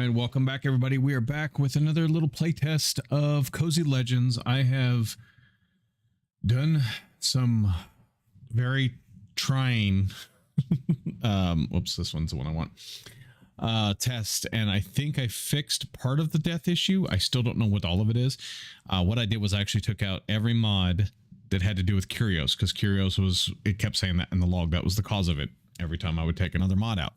right, welcome back, everybody. We are back with another little playtest of Cozy Legends. I have done some very trying, whoops, this one's the one I want, test, and I think I fixed part of the death issue. I still don't know what all of it is. What I did was I actually took out every mod that had to do with Curios, because Curios was, it kept saying that in the log, that was the cause of it every time I would take another mod out.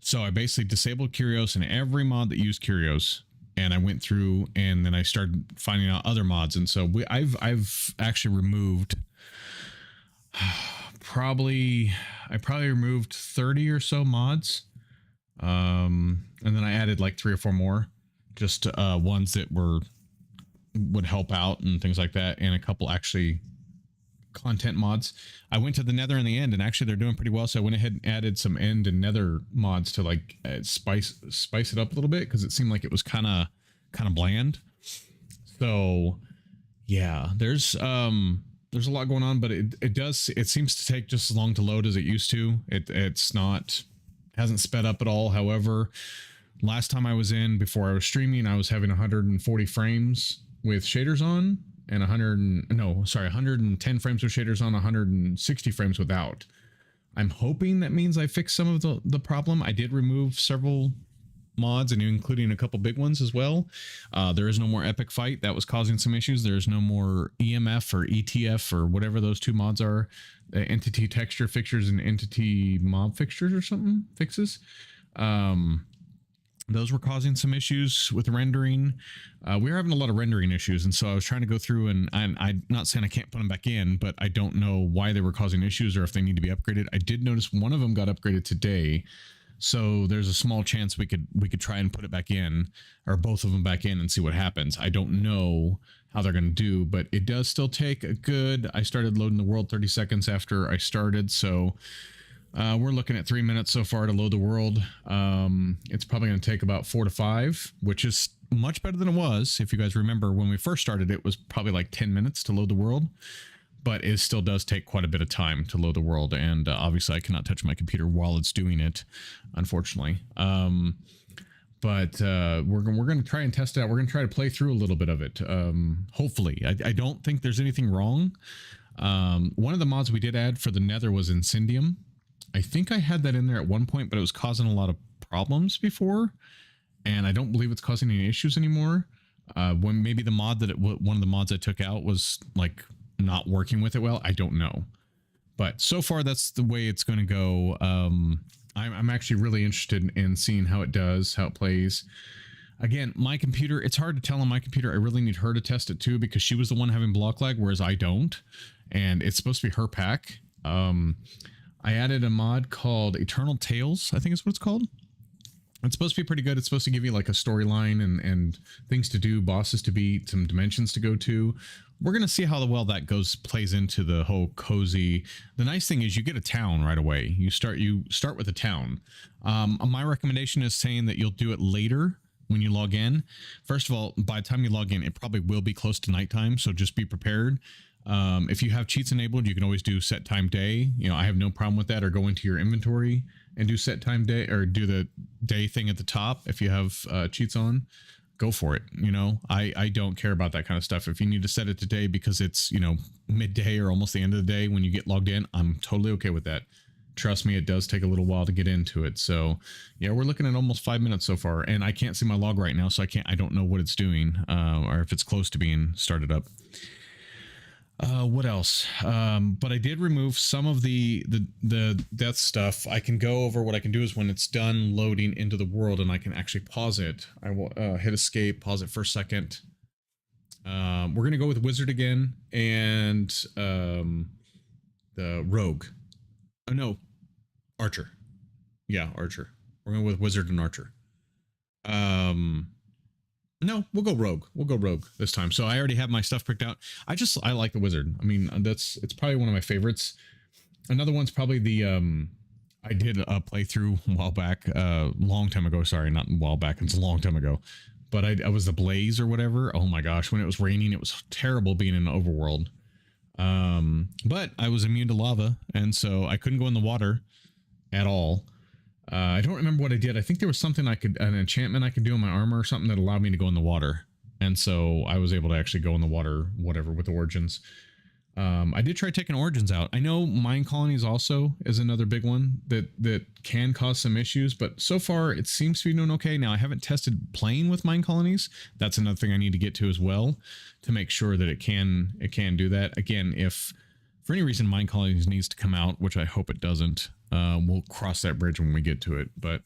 So I basically disabled Curios and every mod that used Curios, and I went through and then I started finding out other mods. And so I've actually removed I probably removed 30 or so mods. And then I added like 3 or 4 more, just ones that would help out and things like that, and a couple actually content mods. I went to the Nether in the end, and actually they're doing pretty well, so I went ahead and added some End and Nether mods to like spice it up a little bit, because it seemed like it was kind of bland. So yeah, there's a lot going on, but it seems to take just as long to load as it used to. Hasn't sped up at all. However, last time I was in, before I was streaming, I was having 140 frames with shaders on, and 110 frames with shaders on, 160 frames without. I'm hoping that means I fixed some of the problem. I did remove several mods, and including a couple big ones as well. There is no more Epic Fight. That was causing some issues. There's no more EMF or ETF or whatever those 2 mods are. Entity Texture Fixtures and Entity Mob Fixtures or something. Fixes. Those were causing some issues with rendering. We were having a lot of rendering issues, and so I was trying to go through, and I'm not saying I can't put them back in, but I don't know why they were causing issues or if they need to be upgraded. I did notice one of them got upgraded today, so there's a small chance we could try and put it back in, or both of them back in, and see what happens. I don't know how they're going to do, but it does still take a good... I started loading the world 30 seconds after I started, so... we're looking at 3 minutes so far to load the world. It's probably going to take about 4 to 5, which is much better than it was. If you guys remember, when we first started, it was probably like 10 minutes to load the world, but it still does take quite a bit of time to load the world. And obviously I cannot touch my computer while it's doing it, unfortunately. But we're going to try and test it out. We're going to try to play through a little bit of it. Hopefully. I don't think there's anything wrong. One of the mods we did add for the Nether was Incendium. I think I had that in there at one point, but it was causing a lot of problems before, and I don't believe it's causing any issues anymore. When maybe the mod one of the mods I took out was like not working with it well. I don't know, but so far that's the way it's going to go. I'm actually really interested in seeing how it does, how it plays. Again, my computer, it's hard to tell on my computer. I really need her to test it too, because she was the one having block lag, whereas I don't, and it's supposed to be her pack. I added a mod called Eternal Tales, I think is what it's called. It's supposed to be pretty good. It's supposed to give you like a storyline and things to do, bosses to beat, some dimensions to go to. We're going to see how well that plays into the whole cozy. The nice thing is you get a town right away. You start with a town. My recommendation is saying that you'll do it later when you log in. First of all, by the time you log in, it probably will be close to nighttime, so just be prepared. If you have cheats enabled, you can always do set time day. You know, I have no problem with that, or go into your inventory and do set time day, or do the day thing at the top. If you have cheats on, go for it. You know, I don't care about that kind of stuff. If you need to set it to day because it's, you know, midday or almost the end of the day when you get logged in, I'm totally okay with that. Trust me, it does take a little while to get into it. So yeah, we're looking at almost 5 minutes so far, and I can't see my log right now, so I don't know what it's doing, or if it's close to being started up. What else? But I did remove some of the death stuff. I can go over what I can do is when it's done loading into the world and I can actually pause it, I will hit escape, pause it for a second. We're going to go with Wizard again, and the Rogue. Oh no, Archer. Yeah, Archer. We're going with Wizard and Archer. No, we'll go Rogue. We'll go Rogue this time. So I already have my stuff picked out. I like the Wizard. I mean, it's probably one of my favorites. Another one's probably the I did a playthrough a while back, long time ago. Sorry, not a while back. It's a long time ago. But I was the Blaze or whatever. Oh my gosh, when it was raining, it was terrible being in an overworld. But I was immune to lava, and so I couldn't go in the water at all. I don't remember what I did. I think there was something an enchantment I could do on my armor or something that allowed me to go in the water. And so I was able to actually go in the water, whatever, with Origins. I did try taking Origins out. I know Mine Colonies also is another big one that can cause some issues, but so far it seems to be doing okay. Now I haven't tested playing with Mine Colonies. That's another thing I need to get to as well to make sure that it can do that. Again, if for any reason Mine Colonies needs to come out, which I hope it doesn't, we'll cross that bridge when we get to it. But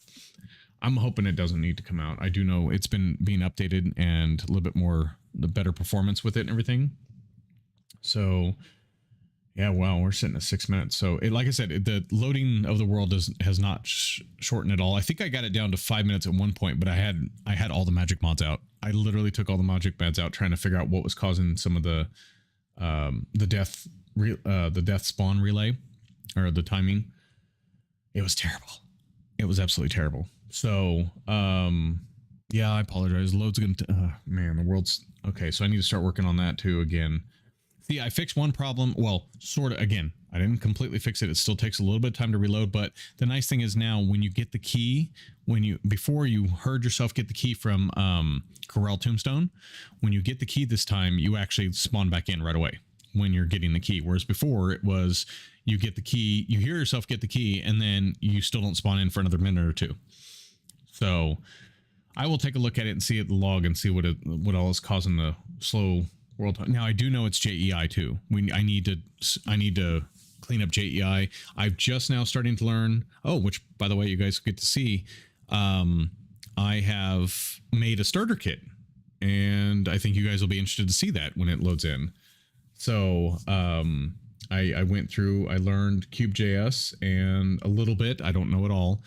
I'm hoping it doesn't need to come out. I do know it's been being updated and a little bit more the better performance with it and everything. So yeah, wow, we're sitting at 6 minutes. So like I said, the loading of the world has not shortened at all. I think I got it down to 5 minutes at one point, but I had all the magic mods out. I literally took all the magic mods out trying to figure out what was causing some of the death spawn relay or the timing. It was terrible. It was absolutely terrible. So yeah, I apologize. Load's gonna man, the world's okay. So I need to start working on that too again. See, I fixed one problem. Well, sort of. Again, I didn't completely fix it. It still takes a little bit of time to reload. But the nice thing is now when you get the key, before you heard yourself get the key from Corel Tombstone, when you get the key this time, you actually spawn back in right away when you're getting the key. Whereas before it was you get the key, you hear yourself get the key, and then you still don't spawn in for another minute or two. So I will take a look at it and see at the log and see what all is causing the slow world. Now I do know it's JEI too. I need to clean up JEI. I've just now starting to learn. Oh, which by the way, you guys get to see. I have made a starter kit, and I think you guys will be interested to see that when it loads in. So I went through. I learned Cube.js and a little bit. I don't know it all.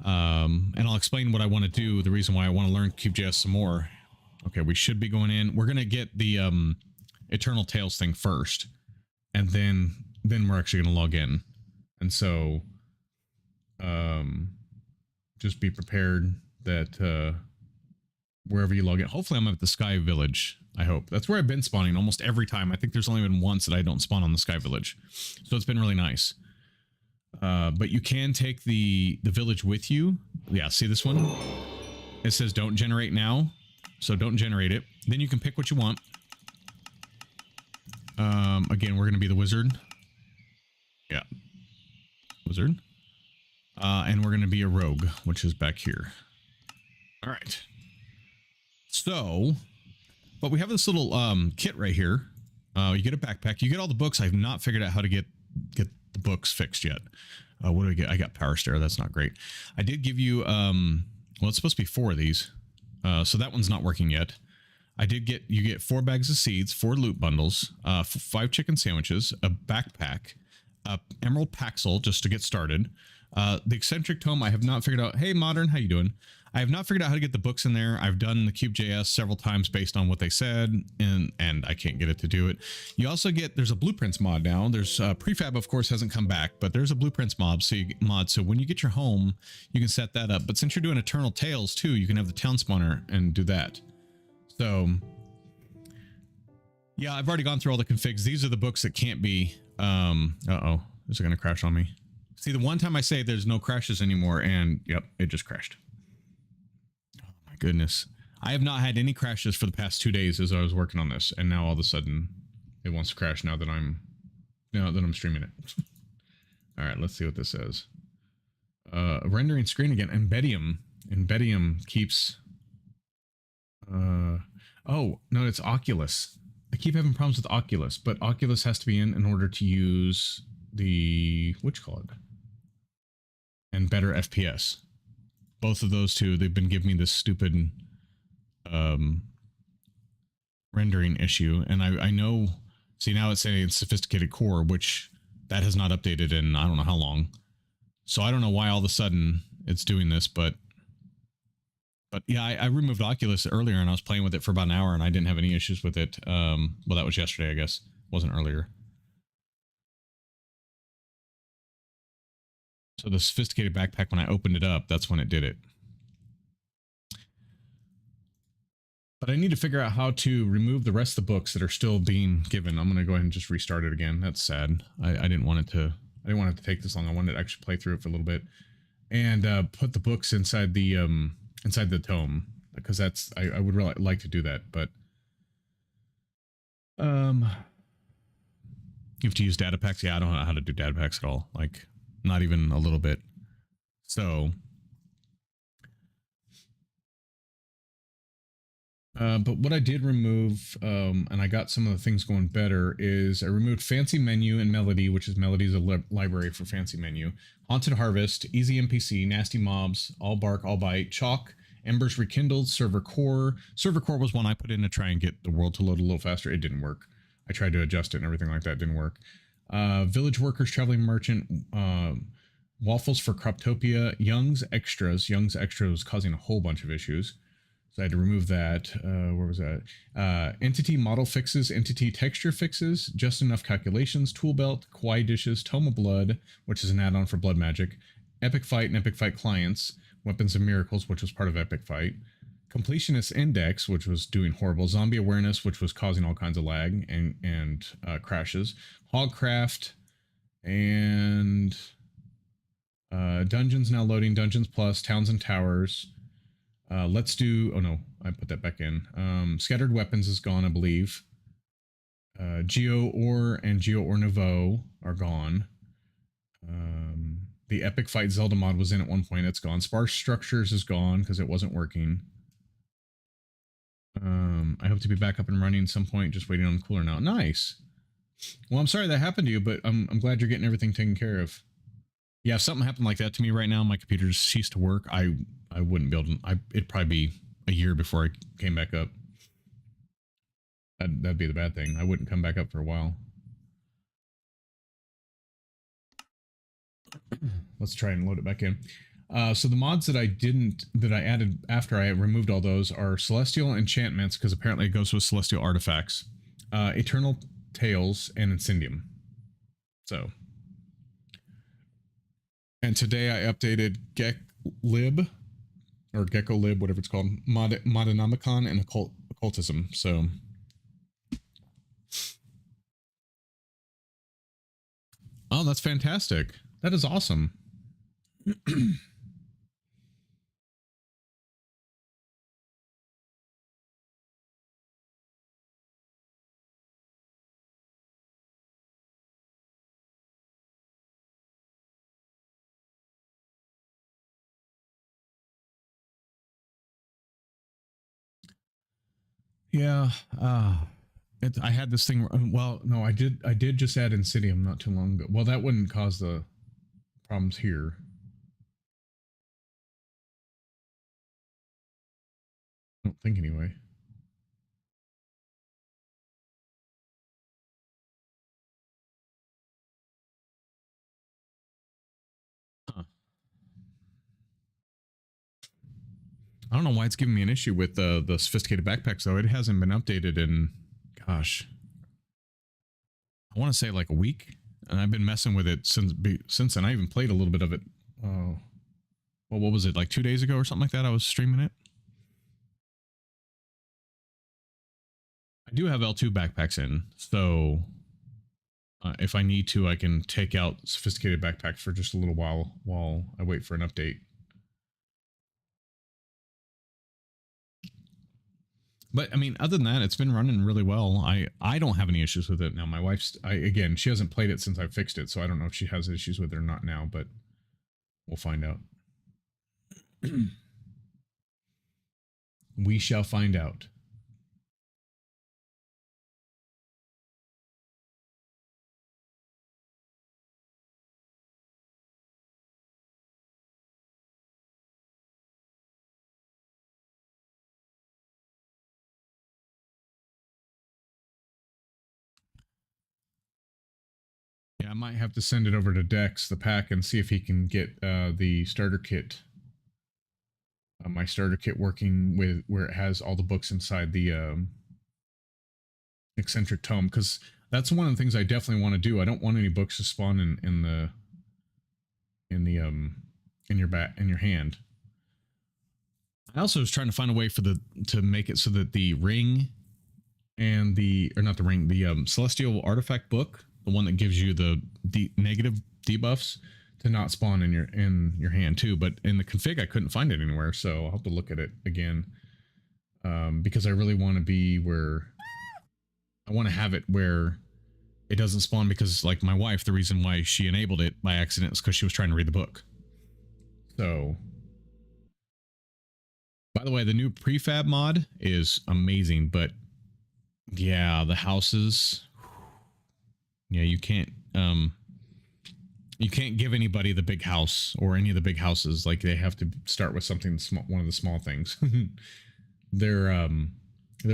And I'll explain what I want to do. The reason why I want to learn Cube.js some more. Okay, we should be going in. We're gonna get the Eternal Tales thing first, and then we're actually gonna log in. And so, just be prepared that wherever you log in. Hopefully, I'm at the Sky Village. I hope that's where I've been spawning almost every time. I think there's only been once that I don't spawn on the Sky Village, so it's been really nice. But you can take the village with you. Yeah, see this one? It says don't generate now. So don't generate it. Then you can pick what you want. Again, we're going to be the wizard. Yeah. Wizard. And we're going to be a rogue, which is back here. All right. So, but we have this little kit right here. You get a backpack. You get all the books. I've not figured out how to get the books fixed yet. What do I get? I got Power Stair. That's not great. I did give you, well, it's supposed to be 4 of these. So that one's not working yet. You get 4 bags of seeds, 4 loot bundles, 5 chicken sandwiches, a backpack, emerald paxel just to get started. The eccentric tome, I have not figured out. Hey, Modern, how you doing? I have not figured out how to get the books in there. I've done the Cube.js several times based on what they said, and I can't get it to do it. You also get, there's a blueprints mod now. There's prefab, of course, hasn't come back, but there's a blueprints mod. So when you get your home, you can set that up. But since you're doing Eternal Tales too, you can have the town spawner and do that. So yeah, I've already gone through all the configs. These are the books that can't be. Uh-oh, is it going to crash on me? See, the one time I say there's no crashes anymore, and yep, it just crashed. Goodness, I have not had any crashes for the past 2 days as I was working on this, and now all of a sudden it wants to crash now that I'm streaming it. All right, let's see what this says. Rendering screen again. Embedium keeps oh no, it's Oculus. I keep having problems with Oculus, but Oculus has to be in order to use the whatchamacallit and better FPS. Both of those two, they've been giving me this stupid rendering issue. And I know, see now it's saying it's sophisticated core, which that has not updated in I don't know how long. So I don't know why all of a sudden it's doing this, but yeah, I removed Oculus earlier and I was playing with it for about an hour and I didn't have any issues with it. Well, that was yesterday, I guess. Wasn't earlier. So the sophisticated backpack, when I opened it up, that's when it did it. But I need to figure out how to remove the rest of the books that are still being given. I'm going to go ahead and just restart it again. That's sad. I didn't want it to take this long. I wanted to actually play through it for a little bit. and put the books inside the tome, because that's I would really like to do that, but you have to use data packs. Yeah, I don't know how to do data packs at all. Like, not even a little bit. So, but what I did remove, and I got some of the things going better, is I removed Fancy Menu and Melody, which is Melody's a library for Fancy Menu. Haunted Harvest, Easy NPC, Nasty Mobs, All Bark, All Bite, Chalk, Embers Rekindled, Server Core. Server Core was one I put in to try and get the world to load a little faster. It didn't work. I tried to adjust it and everything like that. It didn't work. Village Workers, Traveling Merchant, Waffles for Croptopia, Young's Extras. Young's Extras was causing a whole bunch of issues, so I had to remove that. Where was that? Entity Model Fixes, Entity Texture Fixes, Just Enough Calculations, Tool Belt, Kawaii Dishes, Tome of Blood, which is an add-on for Blood Magic, Epic Fight and Epic Fight Clients, Weapons of Miracles, which was part of Epic Fight, Completionist Index, which was doing horrible, Zombie Awareness, which was causing all kinds of lag and crashes, Hogcraft, and Dungeons now loading, Dungeons Plus, Towns and Towers. Let's do, oh no, I put that back in. Scattered Weapons is gone, I believe. Geo Ore and Geo Ore Nouveau are gone. The Epic Fight Zelda mod was in at one point. It's gone. Sparse Structures is gone because it wasn't working. I hope to be back up and running at some point. Just waiting on the cooler now. Nice. Well, I'm sorry that happened to you, but I'm glad you're getting everything taken care of. Yeah, if something happened like that to me right now, my computer just ceased to work, I wouldn't be able to. It'd probably be a year before I came back up. That'd be the bad thing. I wouldn't come back up for a while. Let's try and load it back in. So the mods that I added after I removed all those are Celestial Enchantments, because apparently it goes with Celestial Artifacts, Eternal Tales, and Incendium. So, and today I updated GecLib, or GeckoLib, whatever it's called, Modonomicon, and Occultism. So, oh, that's fantastic. That is awesome. Yeah, I had this thing. Well, no, I did just add Insidium not too long ago. Well, that wouldn't cause the problems here. I don't think anyway. Huh. I don't know why it's giving me an issue with the sophisticated backpacks though. It hasn't been updated in, gosh, I want to say like a week, and I've been messing with it since then. I even played a little bit of it. Well, what was it, like 2 days ago or something like that? I was streaming it. I do have L2 backpacks in, so if I need to, I can take out sophisticated backpacks for just a little while I wait for an update. But I mean, other than that, it's been running really well. I don't have any issues with it now. My wife's, again, she hasn't played it since I fixed it, so I don't know if she has issues with it or not now, but we'll find out. We shall find out. Yeah, I might have to send it over to Dex, the pack, and see if he can get the starter kit. My starter kit working with where it has all the books inside the eccentric tome, because that's one of the things I definitely want to do. I don't want any books to spawn in your hand. I also was trying to find a way to make it so that the ring and the celestial artifact book, the one that gives you the negative debuffs, to not spawn in your hand too. But in the config, I couldn't find it anywhere, so I'll have to look at it again, because I really want to be where I want to have it where it doesn't spawn. Because like my wife, the reason why she enabled it by accident is because she was trying to read the book. So, by the way, the new prefab mod is amazing, but yeah, the houses, yeah, you can't give anybody the big house or any of the big houses. Like they have to start with something small, one of the small things. They're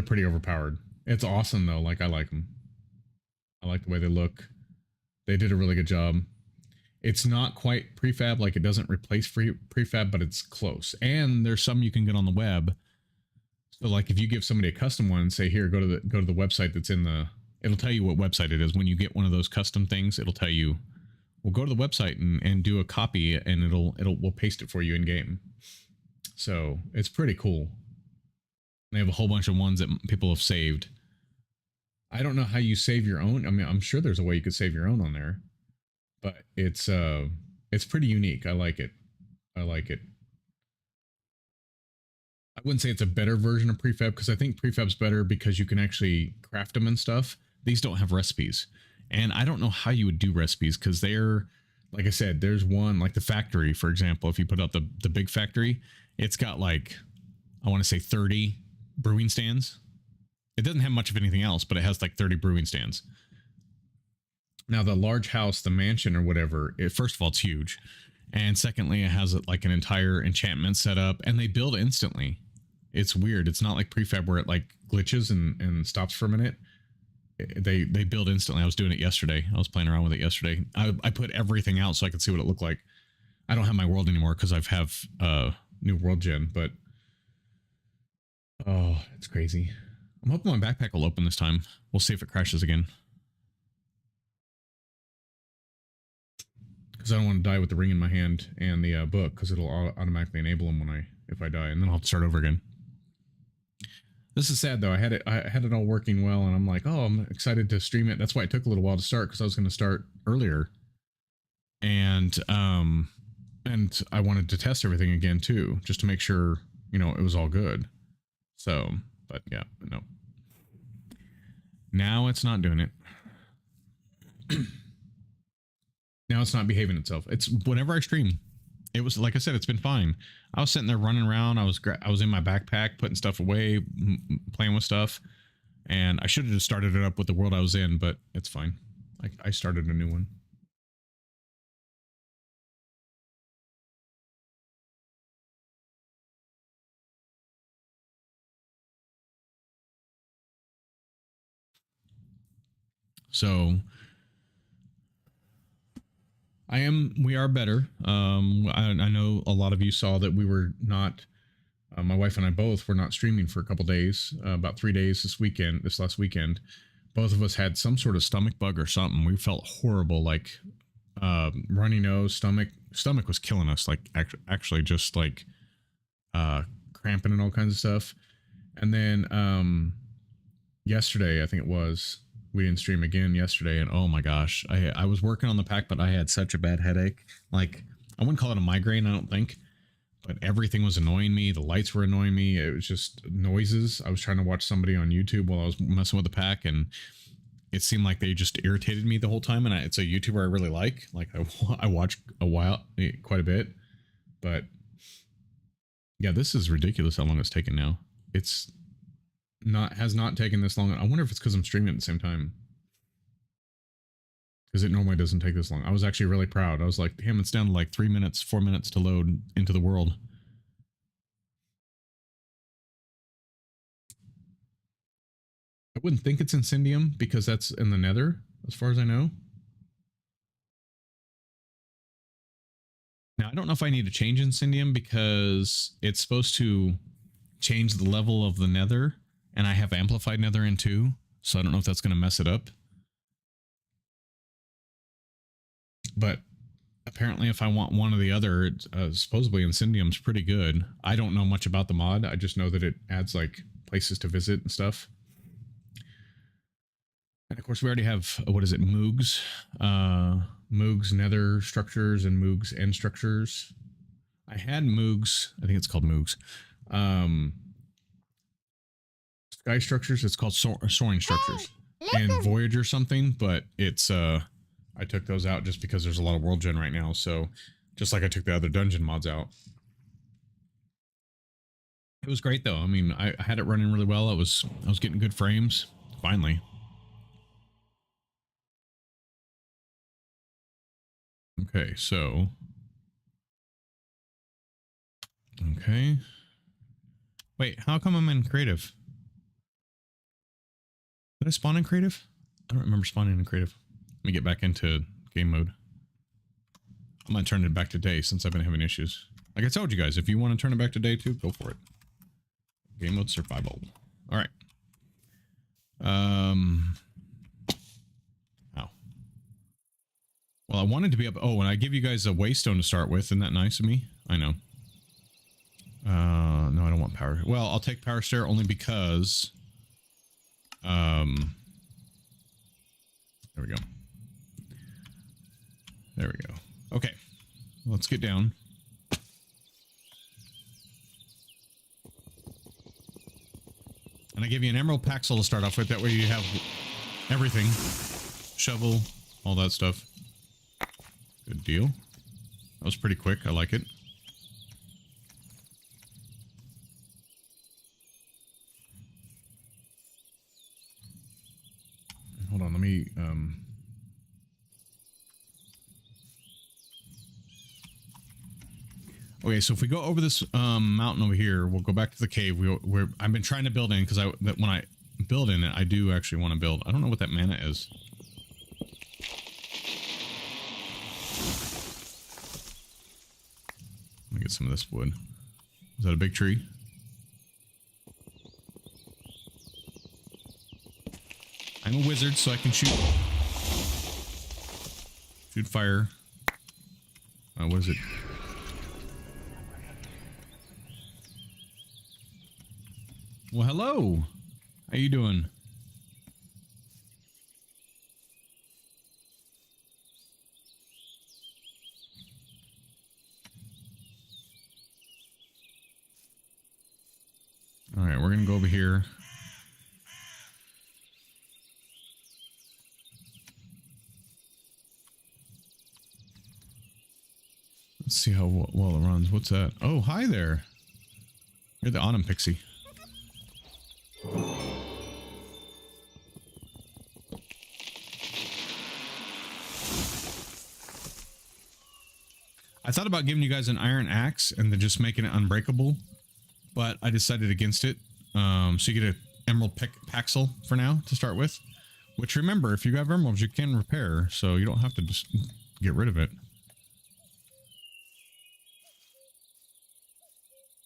pretty overpowered. It's awesome though. Like I like them. I like the way they look. They did a really good job. It's not quite prefab, like it doesn't replace prefab, but it's close. And there's some you can get on the web. So like if you give somebody a custom one and say, here, go to the website that's in the, it'll tell you what website it is. When you get one of those custom things, it'll tell you, well, go to the website and do a copy, and we'll paste it for you in game. So it's pretty cool. They have a whole bunch of ones that people have saved. I don't know how you save your own. I mean, I'm sure there's a way you could save your own on there, but it's pretty unique. I like it. I like it. I wouldn't say it's a better version of prefab, because I think prefab's better because you can actually craft them and stuff. These don't have recipes, and I don't know how you would do recipes, because they're, like I said, there's one like the factory, for example. If you put out the big factory, it's got like, I want to say 30 brewing stands. It doesn't have much of anything else, but it has like 30 brewing stands. Now the large house, the mansion or whatever, first of all, it's huge. And secondly, it has like an entire enchantment set up, and they build instantly. It's weird. It's not like prefab where it like glitches and stops for a minute. They build instantly. I was doing it yesterday. I was playing around with it yesterday. I put everything out so I could see what it looked like. I don't have my world anymore because I have new world gen, but oh, it's crazy. I'm hoping my backpack will open this time. We'll see if it crashes again. Because I don't want to die with the ring in my hand and the book, because it'll automatically enable them if I die, and then I'll have to start over again. This is sad though. I had it all working well, and I'm like, oh, I'm excited to stream it. That's why it took a little while to start, because I was going to start earlier, and I wanted to test everything again too, just to make sure it was all good. So, but yeah, no. Now it's not doing it. Now it's not behaving itself. It's whenever I stream. It was, like I said, it's been fine. I was sitting there running around. I was in my backpack, putting stuff away, playing with stuff. And I should have just started it up with the world I was in, but it's fine. I started a new one. So we are better. I know a lot of you saw that we were not, my wife and I both were not streaming for a couple days, about 3 days this last weekend. Both of us had some sort of stomach bug or something. We felt horrible, like runny nose, stomach was killing us, like actually just like cramping and all kinds of stuff. And then yesterday, I think it was, we didn't stream again yesterday, and oh my gosh, I was working on the pack, but I had such a bad headache. Like, I wouldn't call it a migraine, I don't think, but everything was annoying me. The lights were annoying me. It was just noises. I was trying to watch somebody on YouTube while I was messing with the pack, and it seemed like they just irritated me the whole time. And it's a YouTuber I really like. Like, I watch quite a bit, but yeah, this is ridiculous how long it's taken now. Has not taken this long. I wonder if it's because I'm streaming at the same time, because it normally doesn't take this long. I was actually really proud. I was like, damn, it's down to like 4 minutes to load into the world. I wouldn't think it's Incendium, because that's in the Nether, as far as I know. Now, I don't know if I need to change Incendium, because it's supposed to change the level of the Nether, and I have amplified Nether in too, so I don't know if that's going to mess it up. But apparently, if I want one or the other, supposedly Incendium's pretty good. I don't know much about the mod. I just know that it adds like places to visit and stuff. And course, we already have, what is it, Moogs? Moogs nether structures and Moogs end structures. I had Moogs, I think it's called Moogs. Sky structures, it's called soaring structures. And Voyager something, but it's, I took those out just because there's a lot of world gen right now, so just like I took the other dungeon mods out. It was great though. I mean, I had it running really well. I was getting good frames, finally. Okay, so... Okay. Wait, how come I'm in creative? Did I spawn in creative? I don't remember spawning in creative. Let me get back into game mode. I'm gonna turn it back to day since I've been having issues. Like I told you guys, if you want to turn it back to day too, go for it. Game mode survival. All right. Ow. Well, I wanted to be up. Oh, and I give you guys a waystone to start with. Isn't that nice of me? I know. No, I don't want power. Well, I'll take power stair only because. There we go. There we go. Okay. Let's get down. And I give you an emerald paxel to start off with. That way you have everything. Shovel, all that stuff. Good deal. That was pretty quick. I like it. Hold on, let me... Okay, so if we go over this mountain over here, we'll go back to the cave. I've been trying to build in because when I build in it, I do actually want to build. I don't know what that mana is. Let me get some of this wood. Is that a big tree? I'm a wizard, so I can shoot fire. What is it? Well, hello. How you doing? All right, we're gonna go over here. Let's see how well it runs. What's that? Oh, hi there. You're the autumn pixie. I thought about giving you guys an iron axe and then just making it unbreakable, but I decided against it. So you get an emerald paxel for now to start with, which remember, if you have emeralds, you can repair, so you don't have to just get rid of it.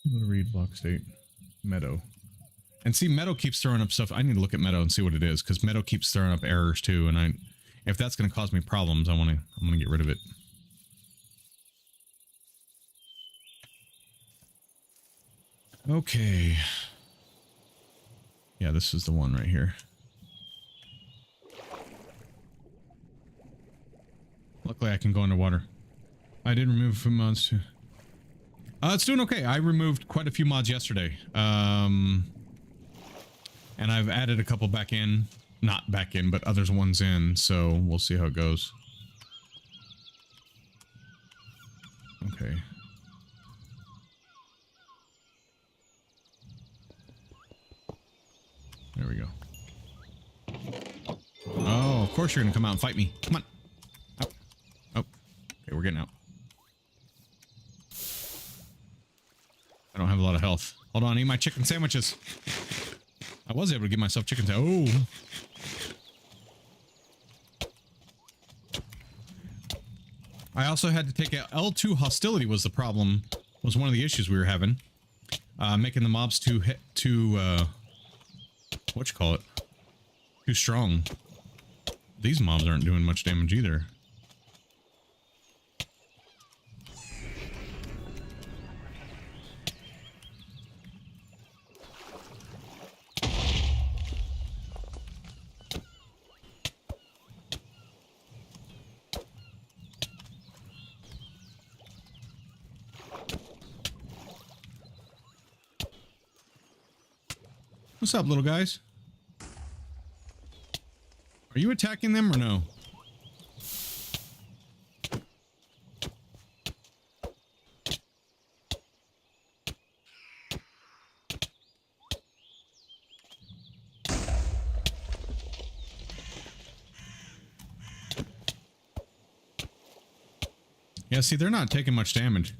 I'm gonna read block state. Meadow. And see, Meadow keeps throwing up stuff. I need to look at Meadow and see what it is, because Meadow keeps throwing up errors too, and if that's gonna cause me problems, I'm gonna get rid of it. Okay. Yeah, this is the one right here. Luckily, I can go underwater. I did remove a few mods too. It's doing okay. I removed quite a few mods yesterday. And I've added a couple back in. Not back in, but others ones in. So we'll see how it goes. Okay. There we go. Oh, of course you're gonna come out and fight me. Come on. Out. Oh. Okay, we're getting out. I don't have a lot of health. Hold on, I need my chicken sandwiches. I was able to give myself chicken sandwiches. Oh. I also had to take out L2 hostility was the problem. Was one of the issues we were having. Making the mobs too whatchamacallit? Too strong. These mobs aren't doing much damage either. What's up, little guys? Are you attacking them or no? Yeah, see, they're not taking much damage.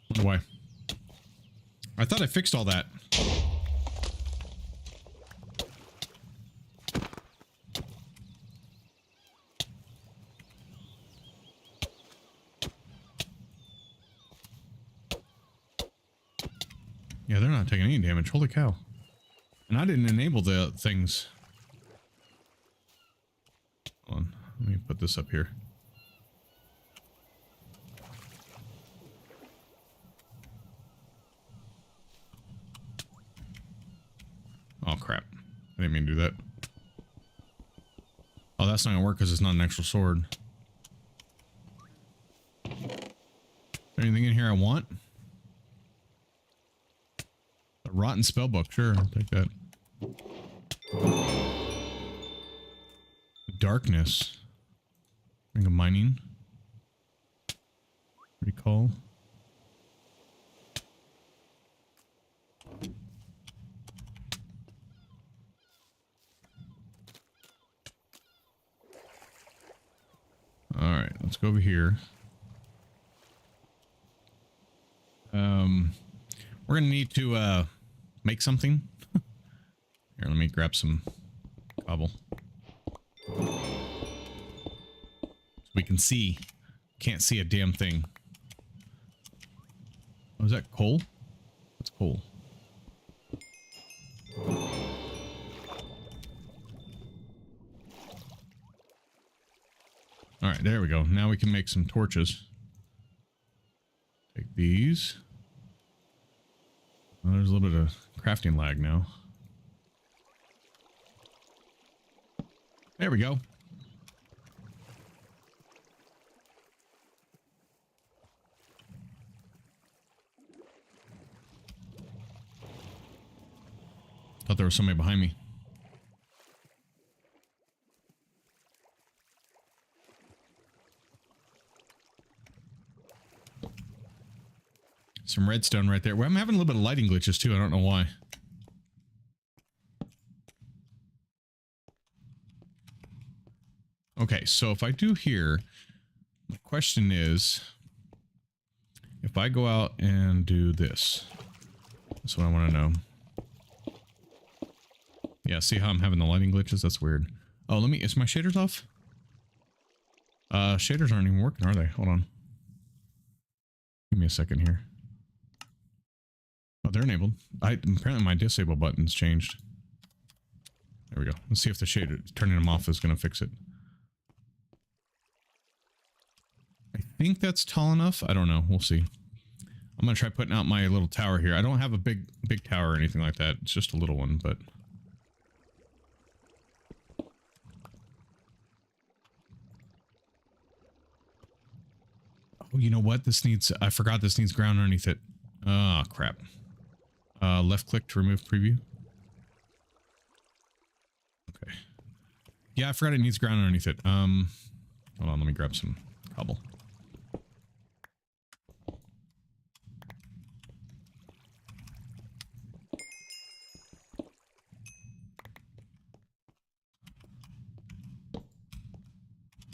Wonder why. I thought I fixed all that. Yeah, they're not taking any damage. Holy cow. And I didn't enable the things. Hold on. Let me put this up here. Oh, crap. I didn't mean to do that. Oh, that's not gonna work because it's not an actual sword. Anything in here I want? A rotten spellbook. Sure, I'll take that. Darkness. Ring of mining. Recall. All right, let's go over here. We're gonna need to make something. Here, let me grab some cobble. So we can see. Can't see a damn thing. Oh, is that coal? That's coal. All right, there we go. Now we can make some torches. Take these. Oh, there's a little bit of crafting lag now. There we go. Thought there was somebody behind me. Some redstone right there. Well, I'm having a little bit of lighting glitches too. I don't know why. Okay, so if I do here, the question is, if I go out and do this, that's what I want to know. Yeah, see how I'm having the lighting glitches? That's weird. Oh, let me, is my shaders off? Shaders aren't even working, are they? Hold on. Give me a second here. Oh, they're enabled. Apparently my disable button's changed. There we go. Let's see if the shader turning them off is going to fix it. I think that's tall enough. I don't know. We'll see. I'm going to try putting out my little tower here. I don't have a big tower or anything like that. It's just a little one, but... Oh, you know what? This needs... I forgot this needs ground underneath it. Oh, crap. Left click to remove preview. Okay. Yeah, I forgot it needs ground underneath it. Hold on, let me grab some cobble.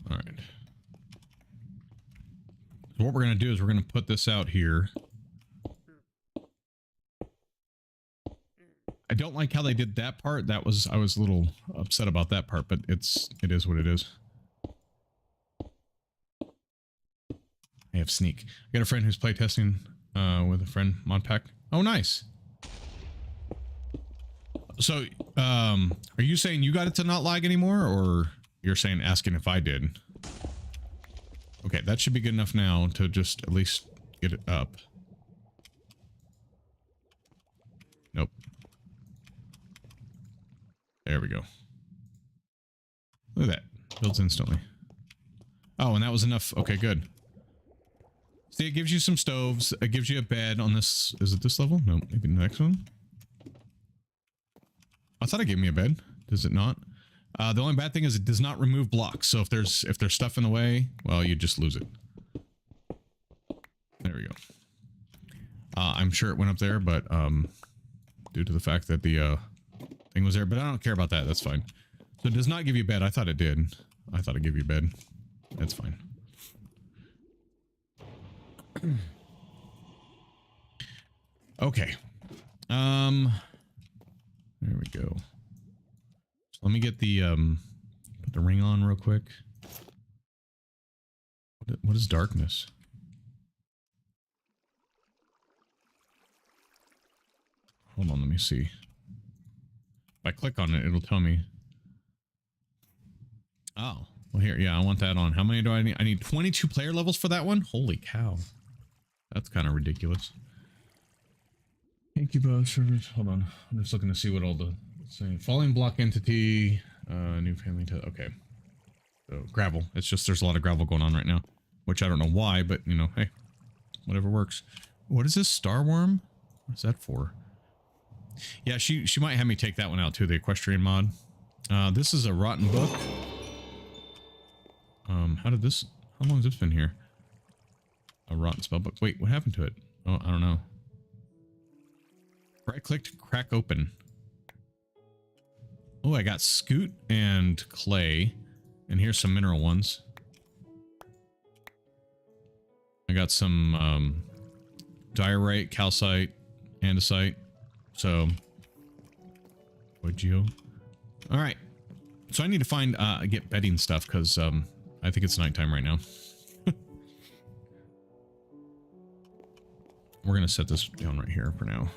All right. So what we're going to do is we're going to put this out here. I don't like how they did that part. That was, I was a little upset about that part, but it is what it is. I have sneak. I got a friend who's playtesting with a friend, Modpack. Oh, nice. So, are you saying you got it to not lag anymore, or you're saying asking if I did? Okay, that should be good enough now to just at least get it up. Nope. There we go. Look at that. Builds instantly. Oh, and that was enough. Okay, good. See, it gives you some stoves. It gives you a bed on this. Is it this level? No, maybe the next one. I thought it gave me a bed. Does it not? The only bad thing is it does not remove blocks. So if there's stuff in the way, well, you just lose it. There we go. I'm sure it went up there, but due to the fact that the thing was there, but I don't care about that. That's fine. So it does not give you a bed. I thought it did. I thought it gave you a bed. That's fine. Okay. There we go. So let me get the put the ring on real quick. What is darkness? Hold on, let me see. If I click on it, it'll tell me. Oh, well here, yeah, I want that on. How many do I need? I need 22 player levels for that one? Holy cow. That's kind of ridiculous. Thank you, both servers. Hold on. I'm just looking to see what all the saying. Falling block entity, new family to okay. So gravel. It's just there's a lot of gravel going on right now. Which I don't know why, but you know, hey. Whatever works. What is this? Star worm? What's that for? Yeah, she might have me take that one out too, the equestrian mod. This is a rotten book. How long has this been here? A rotten spell book. Wait, what happened to it? Oh, I don't know. Right click to crack open. Oh, I got scoot and clay. And here's some mineral ones. I got some diorite, calcite, andesite. So, would you? All right. So I need to find get bedding stuff because I think it's nighttime right now. We're gonna set this down right here for now.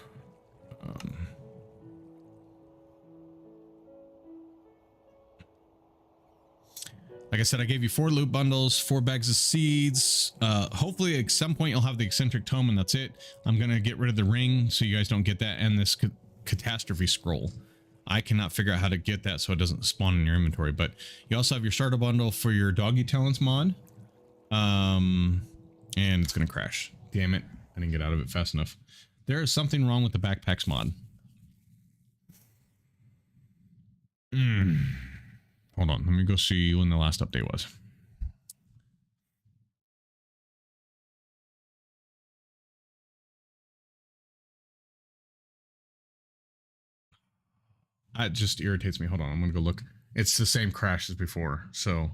Like I said, I gave you 4 loot bundles, 4 bags of seeds. Hopefully at some point you'll have the eccentric tome and that's it. I'm going to get rid of the ring so you guys don't get that, and this catastrophe scroll. I cannot figure out how to get that so it doesn't spawn in your inventory, but you also have your starter bundle for your doggy talents mod. And it's going to crash. Damn it. I didn't get out of it fast enough. There is something wrong with the backpacks mod. Hold on, let me go see when the last update was. It just irritates me. Hold on, I'm gonna go look. It's the same crash as before, so.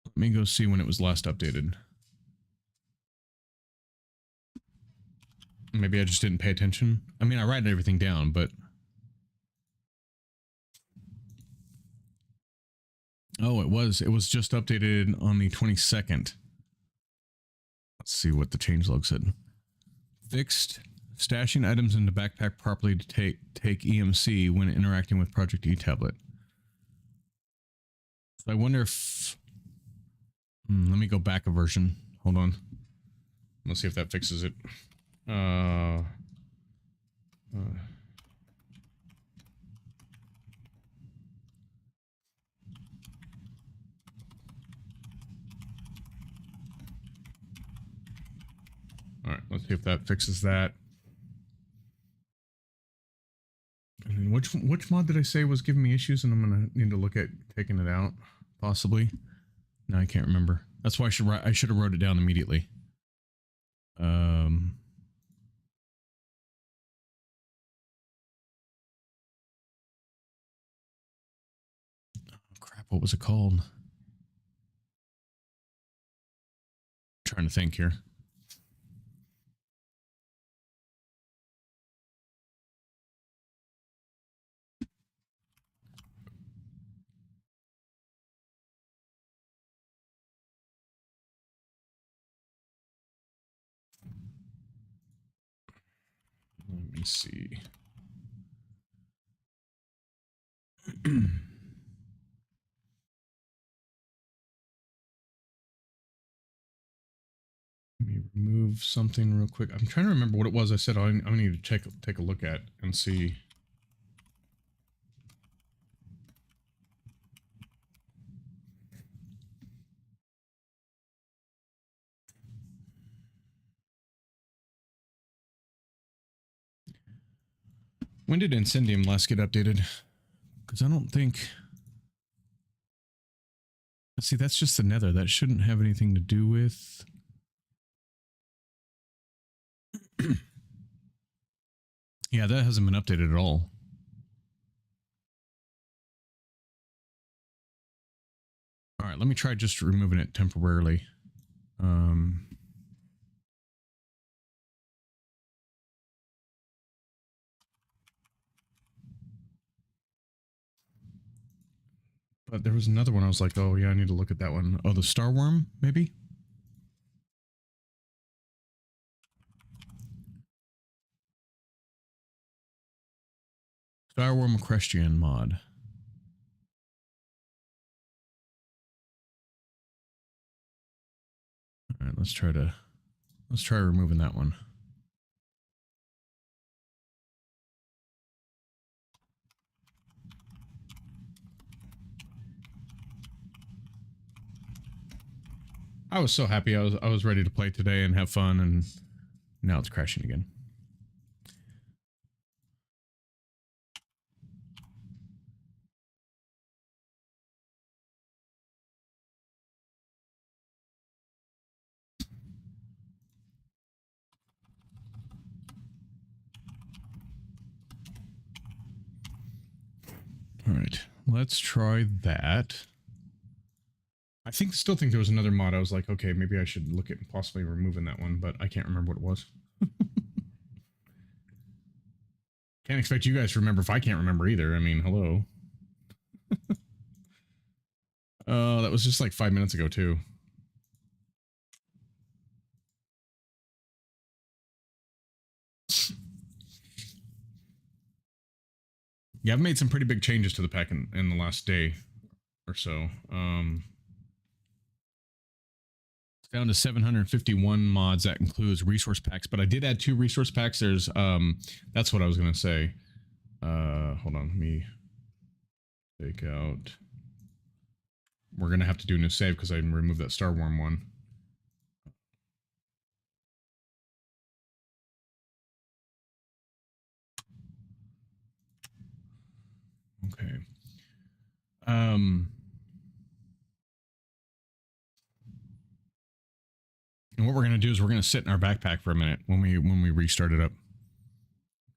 Let me go see when it was last updated. Maybe I just didn't pay attention. I mean, I write everything down, but... Oh, it was just updated on the 22nd. Let's see what the changelog said. Fixed stashing items in the backpack properly to take EMC when interacting with Project E-Tablet. So I wonder if... let me go back a version. Hold on. Let's see if that fixes it. All right, let's see if that fixes that. And then which mod did I say was giving me issues, and I'm gonna need to look at taking it out, possibly. No, I can't remember. That's why I should have wrote it down immediately. Oh, crap, what was it called? I'm trying to think here. Let me see. Let me remove something real quick. I'm trying to remember what it was I said I need to take a look at and see. When did Incendium last get updated? Because I don't think... Let's see, that's just the Nether. That shouldn't have anything to do with... Yeah, that hasn't been updated at all. All right, let me try just removing it temporarily. But there was another one I was like, oh yeah, I need to look at that one. Oh, the Star Worm, maybe? Star Worm Christian mod. All right, let's try removing that one. I was so happy. I was ready to play today and have fun, and now it's crashing again. All right, let's try that. I still think there was another mod. I was like, okay, maybe I should look at possibly removing that one, but I can't remember what it was. Can't expect you guys to remember if I can't remember either. I mean, hello. Oh, that was just like 5 minutes ago too. Yeah, I've made some pretty big changes to the pack in the last day or so. It's down to 751 mods. That includes resource packs, but I did add 2 resource packs. There's that's what I was gonna say. Hold on, let me take out. We're gonna have to do a new save because I removed that Star Worm one. Okay. And what we're gonna do is we're gonna sit in our backpack for a minute when we restart it up.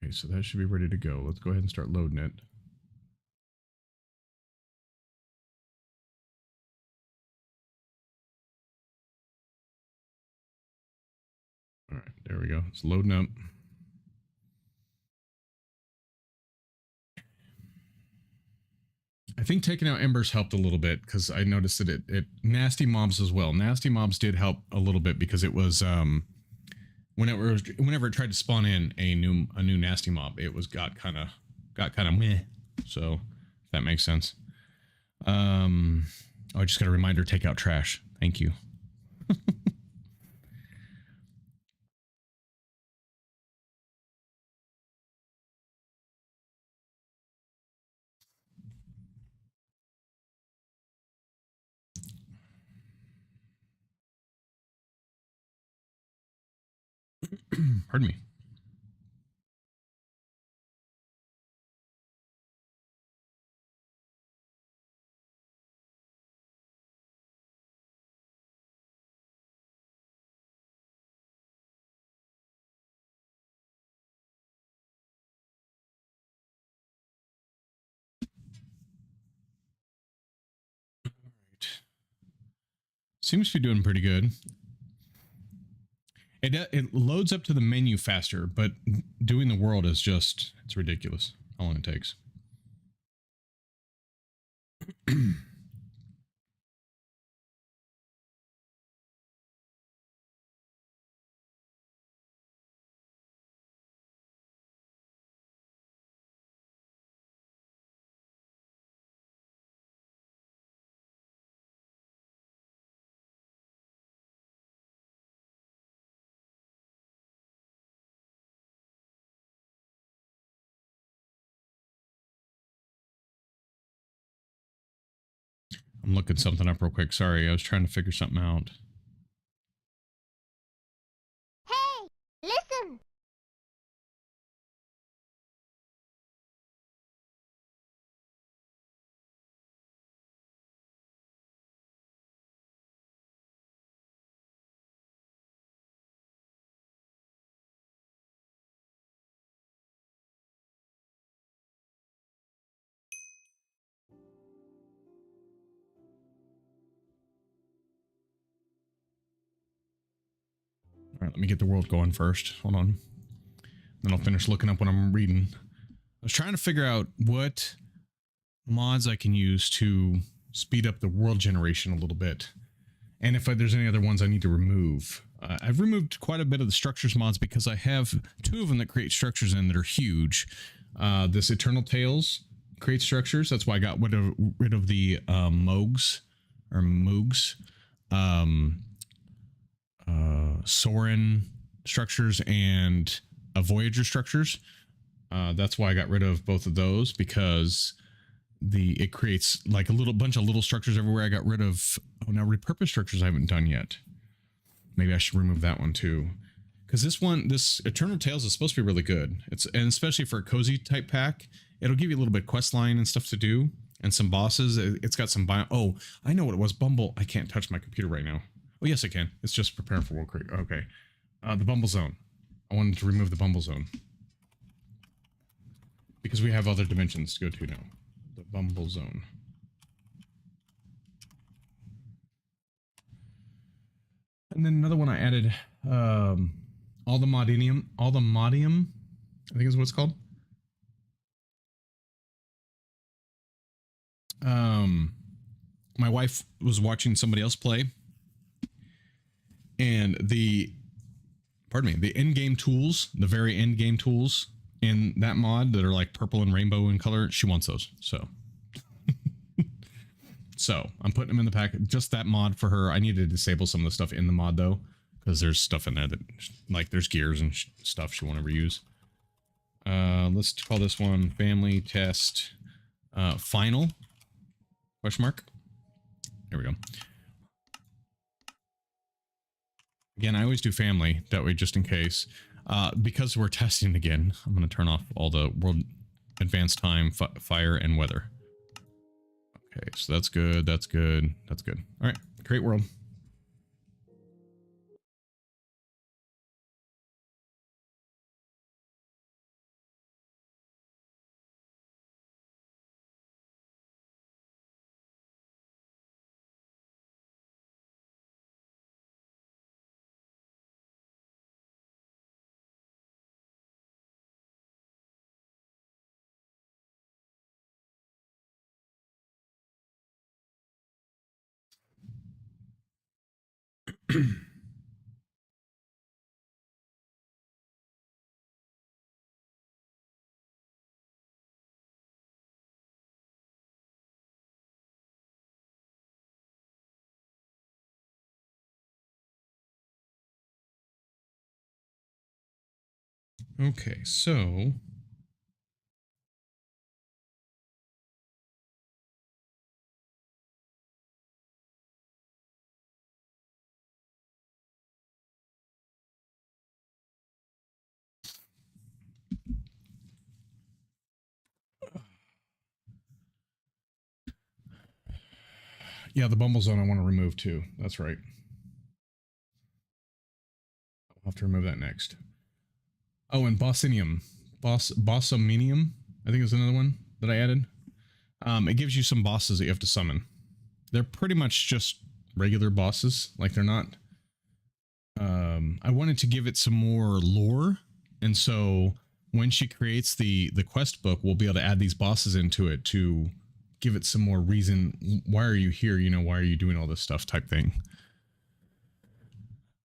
Okay, so that should be ready to go. Let's go ahead and start loading it. All right, there we go. It's loading up. I think taking out embers helped a little bit because I noticed that it nasty mobs as well. Nasty mobs did help a little bit because it was whenever it tried to spawn in a new nasty mob, it was got kind of meh. So if that makes sense. Oh, I just got a reminder: take out trash. Thank you. Pardon me. Seems to be doing pretty good. It loads up to the menu faster, but doing the world is just, it's ridiculous how long it takes. I'm looking something up real quick. Sorry, I was trying to figure something out. Hey, listen! Let me get the world going first. Hold on. Then I'll finish looking up what I'm reading. I was trying to figure out what mods I can use to speed up the world generation a little bit. And if there's any other ones I need to remove. I've removed quite a bit of the structures mods because I have 2 of them that create structures in that are huge. This Eternal Tales creates structures. That's why I got rid of the Moogs. Soren structures and Voyager structures. That's why I got rid of both of those, because it creates like a little bunch of little structures everywhere. I got rid of, now repurpose structures I haven't done yet. Maybe I should remove that one too, because this Eternal Tales is supposed to be really good. And especially for a cozy type pack, it'll give you a little bit quest line and stuff to do, and some bosses. It's got some oh, I know what it was. Bumble. I can't touch my computer right now. Oh yes, I can. It's just preparing for World Create. Okay, the Bumble Zone. I wanted to remove the Bumble Zone because we have other dimensions to go to now. The Bumble Zone. And then another one I added, all the Modium, I think is what it's called. My wife was watching somebody else play, and the end game tools, the very end game tools in that mod that are like purple and rainbow in color, she wants those. So so I'm putting them in the pack, just that mod for her. I need to disable some of the stuff in the mod though, because there's stuff in there that, like, there's gears and stuff she won't ever use. Let's call this one family test final question mark. There we go. Again, I always do family that way just in case, because we're testing again. I'm going to turn off all the world advanced time, fire, and weather. Okay, so that's good. That's good. That's good. All right, create world. Okay, so yeah, the Bumble Zone I want to remove too. That's right. I'll have to remove that next. Oh, and Bossinium. Bossominium, I think is another one that I added. It gives you some bosses that you have to summon. They're pretty much just regular bosses. Like, they're not... I wanted to give it some more lore, and so when she creates the quest book, we'll be able to add these bosses into it to give it some more reason. Why are you here? You know, why are you doing all this stuff type thing?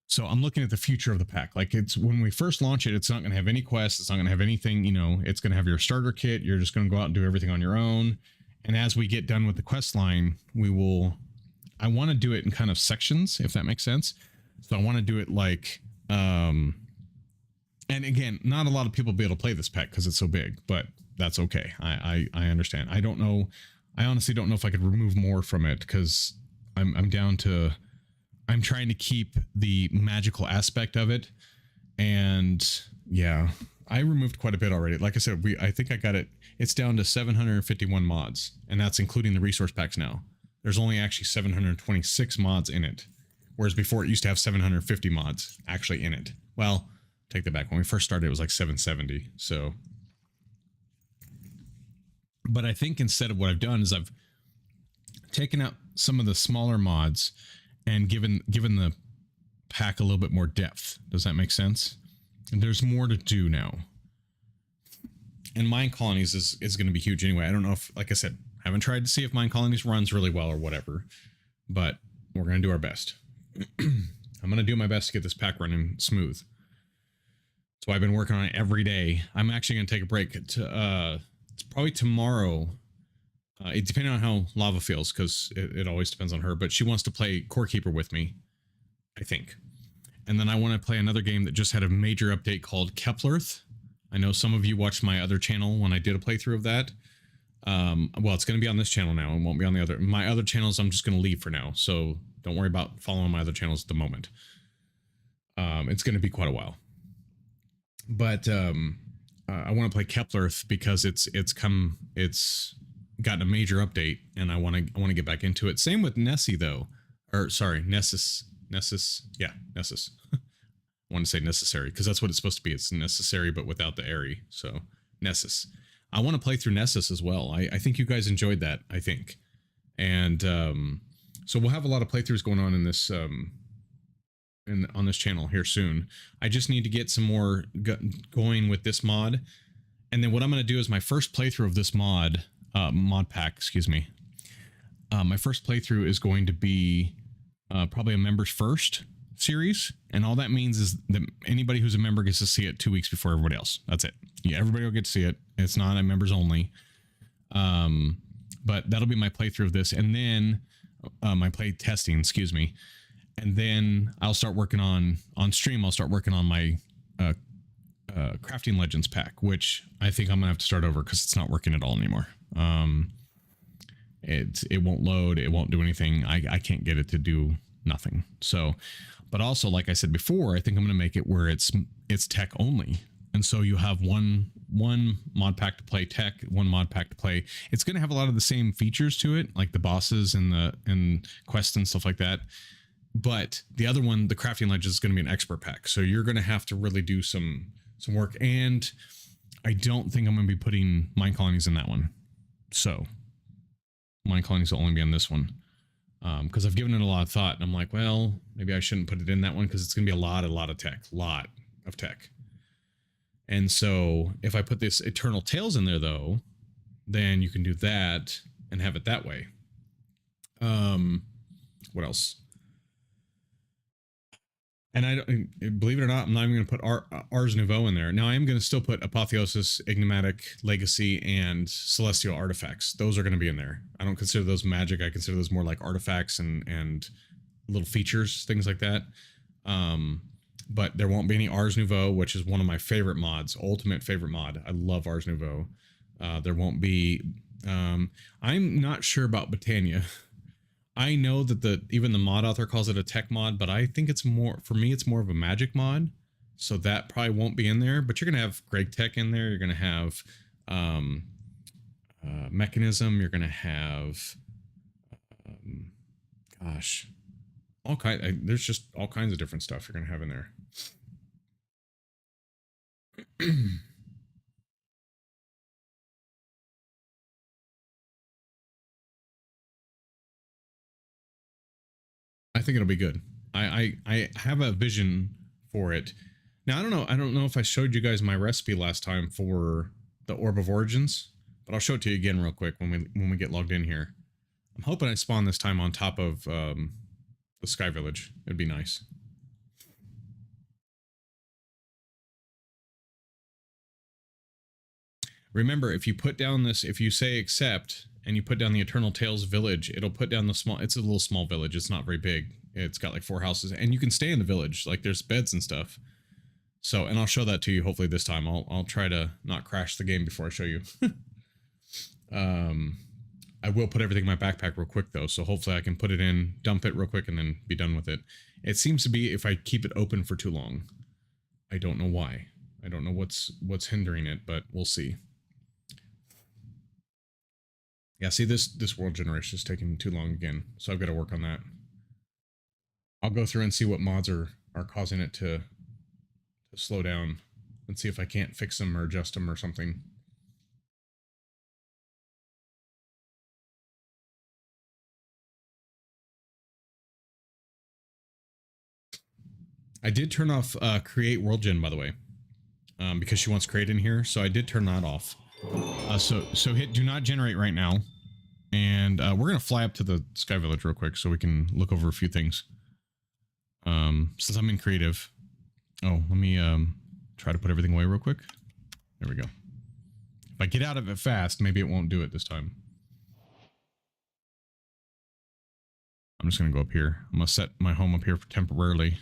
So I'm looking at the future of the pack. Like, it's when we first launch it, it's not going to have any quests. It's not going to have anything, you know, it's going to have your starter kit. You're just going to go out and do everything on your own. And as we get done with the quest line, I want to do it in kind of sections, if that makes sense. So I want to do it like, and again, not a lot of people will be able to play this pack because it's so big, but that's okay. I understand. I don't know. I honestly don't know if I could remove more from it, because I'm down to, I'm trying to keep the magical aspect of it. And yeah, I removed quite a bit already. Like I said, I think I got it. It's down to 751 mods, and that's including the resource packs now. There's only actually 726 mods in it. Whereas before it used to have 750 mods actually in it. Well, take that back. When we first started, it was like 770. So, but I think instead of what I've done is I've taken out some of the smaller mods and given the pack a little bit more depth. Does that make sense? And there's more to do now. And Mine Colonies is going to be huge anyway. I don't know if, like I said, I haven't tried to see if Mine Colonies runs really well or whatever, but we're going to do our best. I'm going to do my best to get this pack running smooth. So I've been working on it every day. I'm actually going to take a break. It's probably tomorrow. It depending on how Lava feels, because it always depends on her. But she wants to play Core Keeper with me, I think. And then I want to play another game that just had a major update called Keplerth. I know some of you watched my other channel when I did a playthrough of that. Well, it's going to be on this channel now. It won't be on the other. My other channels, I'm just going to leave for now. So don't worry about following my other channels at the moment. It's going to be quite a while. But I want to play Keplerth because it's gotten a major update, and I want to get back into it. Same with Nessie though, or sorry, Nessus. Yeah, Nessus. I want to say necessary because that's what it's supposed to be. It's necessary, but without the airy. So Nessus. I want to play through Nessus as well. I think you guys enjoyed that. I think, and so we'll have a lot of playthroughs going on in this on this channel here soon. I just need to get some more going with this mod, and then what I'm going to do is my first playthrough of this mod pack. Excuse me. My first playthrough is going to be probably a members first series, and all that means is that anybody who's a member gets to see it 2 weeks before everybody else. That's it. Yeah, everybody will get to see it. It's not a members only. But that'll be my playthrough of this, and then my play testing, excuse me, and then I'll start working on stream. I'll start working on my Crafting Legends pack, which I think I'm gonna have to start over because it's not working at all anymore. It won't load. It won't do anything. I can't get it to do nothing. So, but also, like I said before, I think I'm going to make it where it's tech only. And so you have one mod pack to play tech, one mod pack to play. It's going to have a lot of the same features to it, like the bosses and quests and stuff like that. But the other one, the Crafting Legends, is going to be an expert pack. So you're going to have to really do some work. And I don't think I'm going to be putting Mine Colonies in that one. So Mine Colonies will only be on this one. Because I've given it a lot of thought, and I'm like, well, maybe I shouldn't put it in that one because it's going to be a lot of tech. And so if I put this Eternal Tales in there, though, then you can do that and have it that way. What else? And I don't, believe it or not, I'm not even going to put Ars Nouveau in there. Now I am going to still put Apotheosis, Enigmatic, Legacy, and Celestial Artifacts. Those are going to be in there. I don't consider those magic. I consider those more like artifacts and little features, things like that. But there won't be any Ars Nouveau, which is one of my favorite mods, ultimate favorite mod. I love Ars Nouveau. There won't be. I'm not sure about Britannia. I know that even the mod author calls it a tech mod, but I think it's more, for me, it's more of a magic mod. So that probably won't be in there, but you're going to have Greg Tech in there. You're going to have Mechanism. You're going to have, gosh, there's just all kinds of different stuff you're going to have in there. I think it'll be good. I have a vision for it. Now I don't know if I showed you guys my recipe last time for the Orb of Origins, but I'll show it to you again real quick when we get logged in here. I'm hoping I spawn this time on top of the Sky Village. It'd be nice. Remember, if you put down this, if you say accept and you put down the Eternal Tales village, it'll put down the small, it's a little small village. It's not very big. It's got like 4 houses, and you can stay in the village. Like there's beds and stuff. So, and I'll show that to you hopefully this time. I'll try to not crash the game before I show you. I will put everything in my backpack real quick though. So hopefully I can put it in, dump it real quick, and then be done with it. It seems to be if I keep it open for too long. I don't know why. I don't know what's hindering it, but we'll see. Yeah, see, this world generation is taking too long again, so I've got to work on that. I'll go through and see what mods are causing it to slow down and see if I can't fix them or adjust them or something. I did turn off create world gen, by the way, because she wants create in here. So I did turn that off. So hit do not generate right now. And we're going to fly up to the Sky Village real quick so we can look over a few things. Since I'm in creative. Oh, let me try to put everything away real quick. There we go. If I get out of it fast, maybe it won't do it this time. I'm just going to go up here. I'm going to set my home up here temporarily.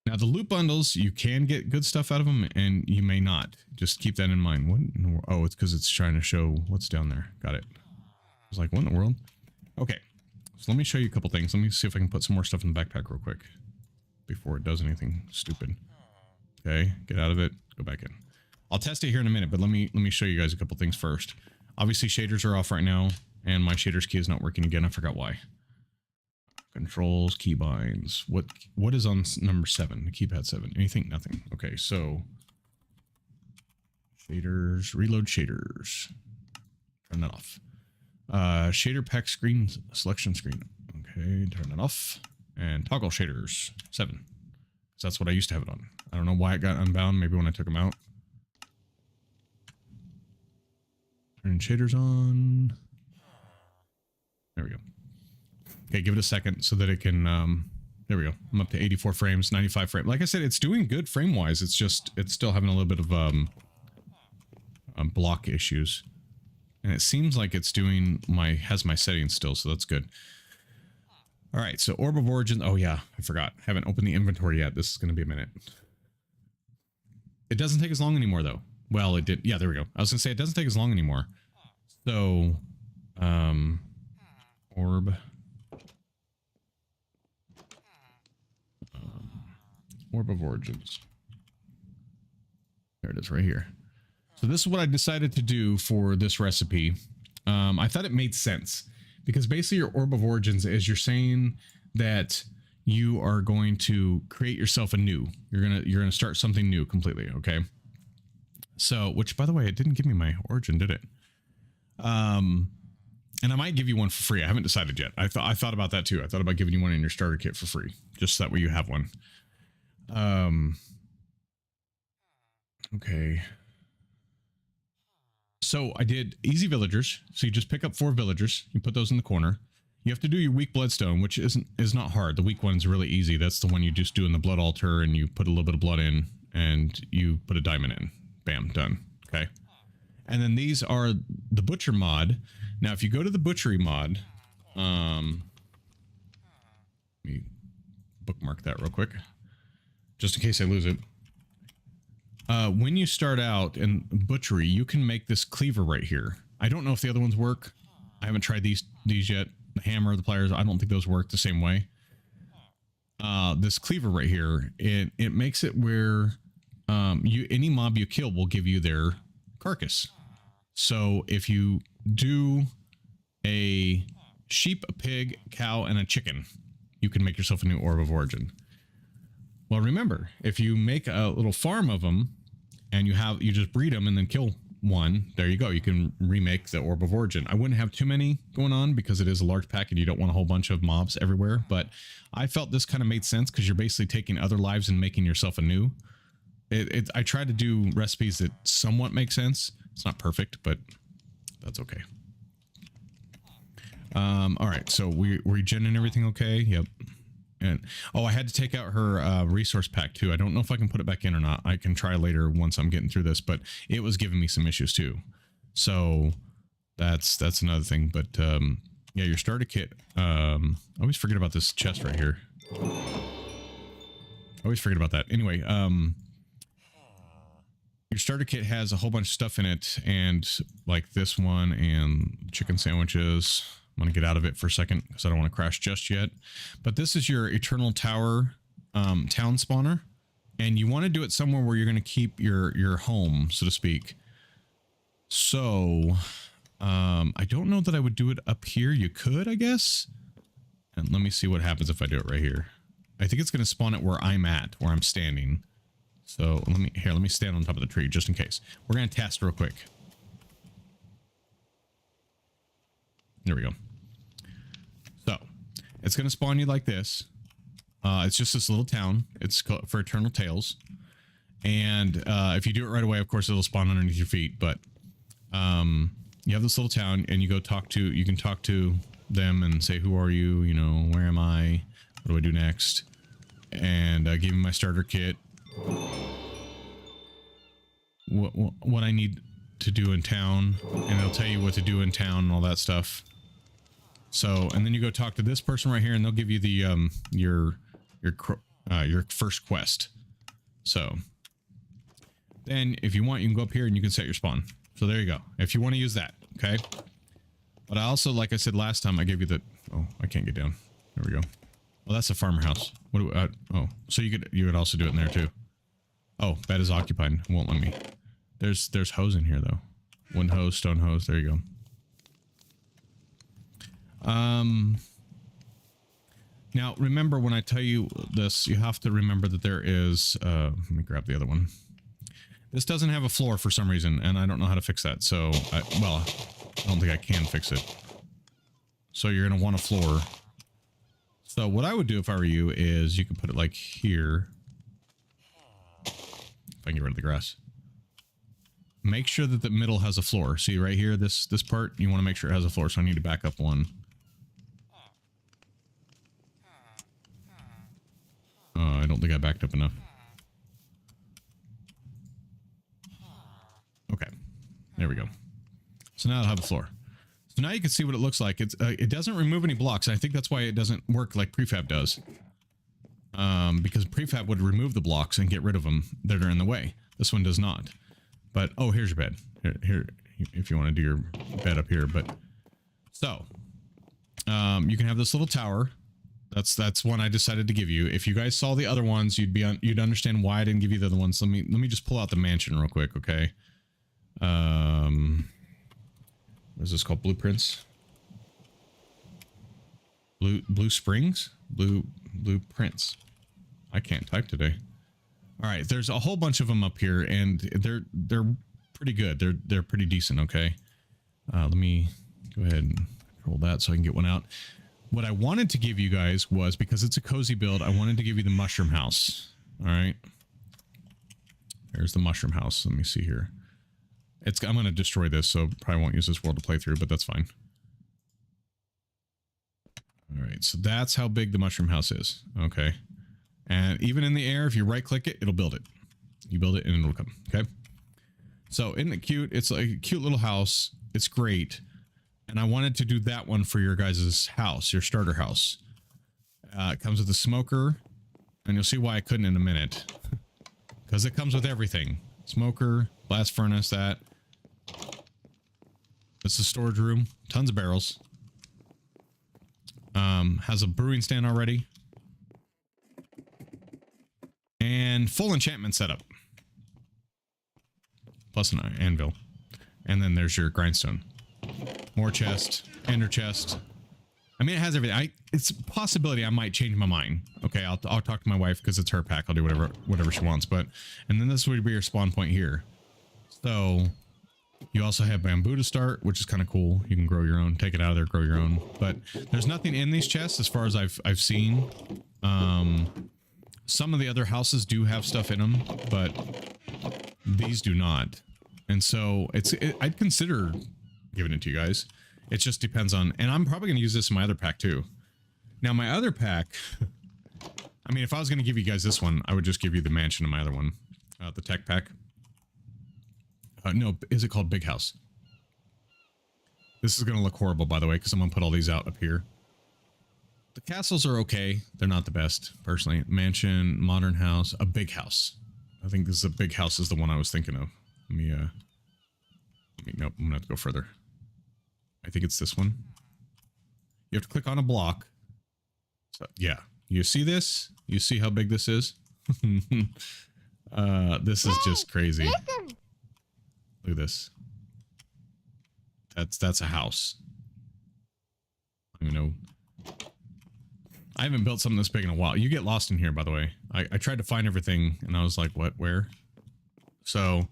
Now, the loot bundles, you can get good stuff out of them, and you may not. Just keep that in mind. What in the world? Oh, it's because it's trying to show what's down there. Got it. I was like, what in the world? Okay, so let me show you a couple things. Let me see if I can put some more stuff in the backpack real quick before it does anything stupid. Okay, get out of it. Go back in. I'll test it here in a minute, but let me show you guys a couple things first. Obviously, shaders are off right now, and my shaders key is not working again. I forgot why. Controls, keybinds. What is on number 7? The keypad 7. Anything? Nothing. Okay, so shaders, reload shaders. Turn that off. Shader pack screen selection screen. Okay, turn that off. And toggle shaders 7. So that's what I used to have it on. I don't know why it got unbound. Maybe when I took them out. Turn shaders on. There we go. Okay, give it a second so that it can, there we go. I'm up to 84 frames, 95 frames. Like I said, it's doing good frame-wise. It's just, it's still having a little bit of block issues. And it seems like it's doing has my settings still, so that's good. All right, so Orb of Origin. Oh yeah, I forgot. Haven't opened the inventory yet. This is going to be a minute. It doesn't take as long anymore, though. Well, it did. Yeah, there we go. I was going to say it doesn't take as long anymore. So, Orb... Orb of Origins. There it is right here. So this is what I decided to do for this recipe. I thought it made sense because basically your Orb of Origins is you're saying that you are going to create yourself anew. You're gonna start something new completely. Okay. So, which by the way, it didn't give me my origin, did it? And I might give you one for free. I haven't decided yet. I thought about that too. I thought about giving you one in your starter kit for free, just so that way you have one. Okay. So I did easy villagers. So you just pick up 4 villagers. You put those in the corner. You have to do your weak bloodstone, which is not hard. The weak one's really easy. That's the one you just do in the blood altar, and you put a little bit of blood in, and you put a diamond in. Bam, done. Okay. And then these are the butcher mod. Now, if you go to the butchery mod, let me bookmark that real quick, just in case I lose it. When you start out in butchery, you can make this cleaver right here. I don't know if the other ones work. I haven't tried these yet. The hammer, the pliers, I don't think those work the same way. This cleaver right here, it makes it where any mob you kill will give you their carcass. So if you do a sheep, a pig, cow, and a chicken, you can make yourself a new Orb of Origin. Well, remember, if you make a little farm of them and you just breed them and then kill one, there you go. You can remake the Orb of Origin. I wouldn't have too many going on because it is a large pack and you don't want a whole bunch of mobs everywhere. But I felt this kind of made sense because you're basically taking other lives and making yourself anew. I try to do recipes that somewhat make sense. It's not perfect, but that's okay. All right, so we're regenning everything okay? Yep. And oh, I had to take out her resource pack too. I don't know if I can put it back in or not. I can try later once I'm getting through this, but it was giving me some issues too. So that's another thing. But yeah, your starter kit. I always forget about this chest right here. I always forget about that. Anyway, your starter kit has a whole bunch of stuff in it, and like this one and chicken sandwiches. I'm going to get out of it for a second because I don't want to crash just yet. But this is your Eternal Tower town spawner. And you want to do it somewhere where you're going to keep your home, so to speak. So, I don't know that I would do it up here. You could, I guess. And let me see what happens if I do it right here. I think it's going to spawn it where I'm at, where I'm standing. So let me stand on top of the tree just in case. We're going to test real quick. There we go. So it's going to spawn you like this. It's just this little town. It's called for Eternal Tales. And if you do it right away, of course, it'll spawn underneath your feet. But you have this little town, and you go talk to. You can talk to them and say, "Who are you? You know, where am I? What do I do next?" And give me my starter kit. What I need to do in town, and they'll tell you what to do in town and all that stuff. So, and then you go talk to this person right here, and they'll give you the your first quest. So. Then, if you want, you can go up here and you can set your spawn. So there you go. If you want to use that, okay? But I also, like I said last time, I gave you the... Oh, I can't get down. There we go. Well, that's the farmer house. What do oh, so you could also do it in there too. Oh, bed is occupied. It won't let me. There's hose in here though. Wood hose, stone hose. There you go. Now remember when I tell you this, you have to remember that there is. Let me grab the other one. This doesn't have a floor for some reason, and I don't know how to fix that. So, well, I don't think I can fix it. So you're going to want a floor. So what I would do if I were you is you could put it like here. If I can get rid of the grass. Make sure that the middle has a floor. See right here, this part, you want to make sure it has a floor. So I need to back up one. I don't think I backed up enough. Okay, there we go. So now I'll have a floor. So now you can see what it looks like. It doesn't remove any blocks. I think that's why it doesn't work like prefab does. Because prefab would remove the blocks and get rid of them that are in the way. This one does not. But oh, here's your bed. Here, if you want to do your bed up here. But so you can have this little tower. That's one I decided to give you. If you guys saw the other ones, you'd understand why I didn't give you the other ones. Let me just pull out the mansion real quick, okay? What is this called? Blueprints? Blue Springs? Blueprints. I can't type today. All right, there's a whole bunch of them up here, and they're pretty good. They're pretty decent, okay? Let me go ahead and control that so I can get one out. What I wanted to give you guys was, because it's a cozy build, I wanted to give you the mushroom house. All right. There's the mushroom house. Let me see here. I'm going to destroy this, so probably won't use this world to play through, but that's fine. All right, so that's how big the mushroom house is. Okay. And even in the air, if you right click it, it'll build it. You build it and it'll come. Okay. So isn't it cute? It's like a cute little house. It's great. And I wanted to do that one for your guys' house, your starter house. It comes with a smoker, and you'll see why I couldn't in a minute. Because it comes with everything. Smoker, blast furnace, that. It's a storage room. Tons of barrels. Has a brewing stand already. And full enchantment setup. Plus an anvil. And then there's your grindstone. More chest. Ender chest. I mean, it has everything. It's a possibility I might change my mind. Okay, I'll talk to my wife because it's her pack. I'll do whatever she wants. But and then this would be your spawn point here. So you also have bamboo to start, which is kind of cool. You can grow your own. Take it out of there, grow your own. But there's nothing in these chests as far as I've seen. Some of the other houses do have stuff in them, but these do not. And so I'd consider giving it to you guys. It just depends on, and I'm probably going to use this in my other pack too. Now my other pack, I mean, if I was going to give you guys this one, I would just give you the mansion in my other one, the tech pack. No, is it called Big House? This is going to look horrible, by the way, because I'm going to put all these out up here. The castles are okay. They're not the best, personally. Mansion, modern house, a big house. I think this is a big house is the one I was thinking of. Let me nope, I'm going to have to go further. I think it's this one. You have to click on a block. So, yeah. You see this? You see how big this is? This is just crazy. Look at this. That's a house. I don't know. I haven't built something this big in a while. You get lost in here, by the way. I tried to find everything, and I was like, what? Where? So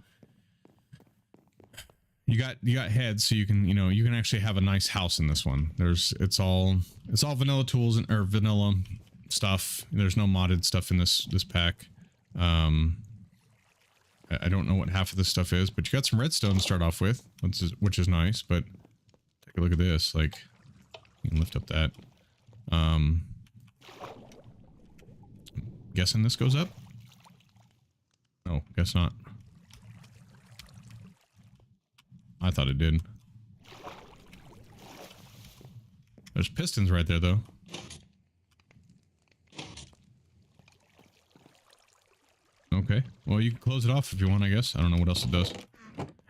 you got heads, so you can actually have a nice house in this one. It's all vanilla tools or vanilla stuff. There's no modded stuff in this pack. I don't know what half of this stuff is, but you got some redstone to start off with, which is nice. But take a look at this. Like, you can lift up that. Guessing this goes up? No, guess not. I thought it did. There's pistons right there, though. Okay. Well, you can close it off if you want, I guess. I don't know what else it does.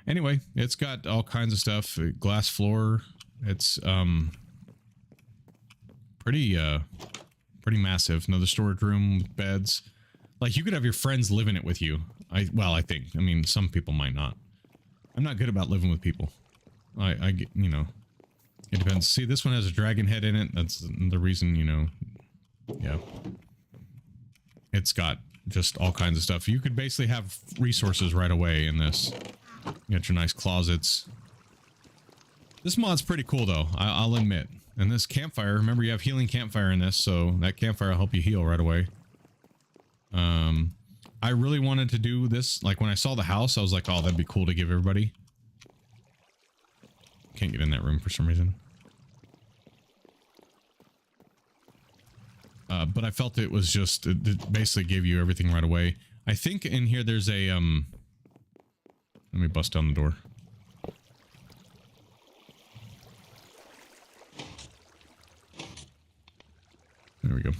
Anyway, it's got all kinds of stuff. Glass floor. It's, pretty massive. Another storage room with beds. Like, you could have your friends live in it with you. Well, I think. I mean, some people might not. I'm not good about living with people. I get, you know, it depends. See, this one has a dragon head in it. That's the reason, you know. Yeah. It's got just all kinds of stuff. You could basically have resources right away in this. You got your nice closets. This mod's pretty cool, though. I'll admit. And this campfire, remember you have healing campfire in this, so that campfire will help you heal right away. I really wanted to do this. Like, when I saw the house, I was like, oh, that'd be cool to give everybody. Can't get in that room for some reason. But I felt it was just, it basically gave you everything right away. I think in here there's a, let me bust down the door. There we go.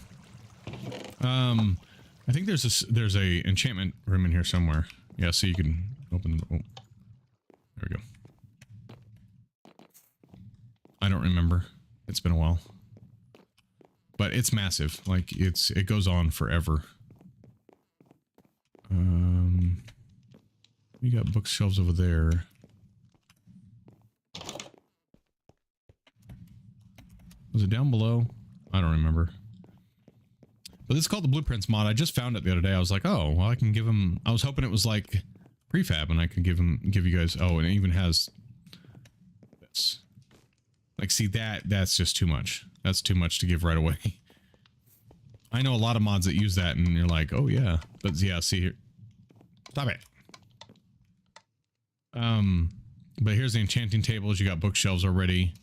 I think there's a enchantment room in here somewhere. Yeah, so you can open. Oh, there we go. I don't remember. It's been a while, but it's massive. Like it goes on forever. We got bookshelves over there. Was it down below? I don't remember. But this is called the Blueprints mod. I just found it the other day. I was like, oh, well, I can give him... I was hoping it was like prefab and I could give you guys... Oh, and it even has this. Like, see, that's just too much. That's too much to give right away. I know a lot of mods that use that and you're like, oh, yeah. But yeah, see here. Stop it. But here's the enchanting tables. You got bookshelves already.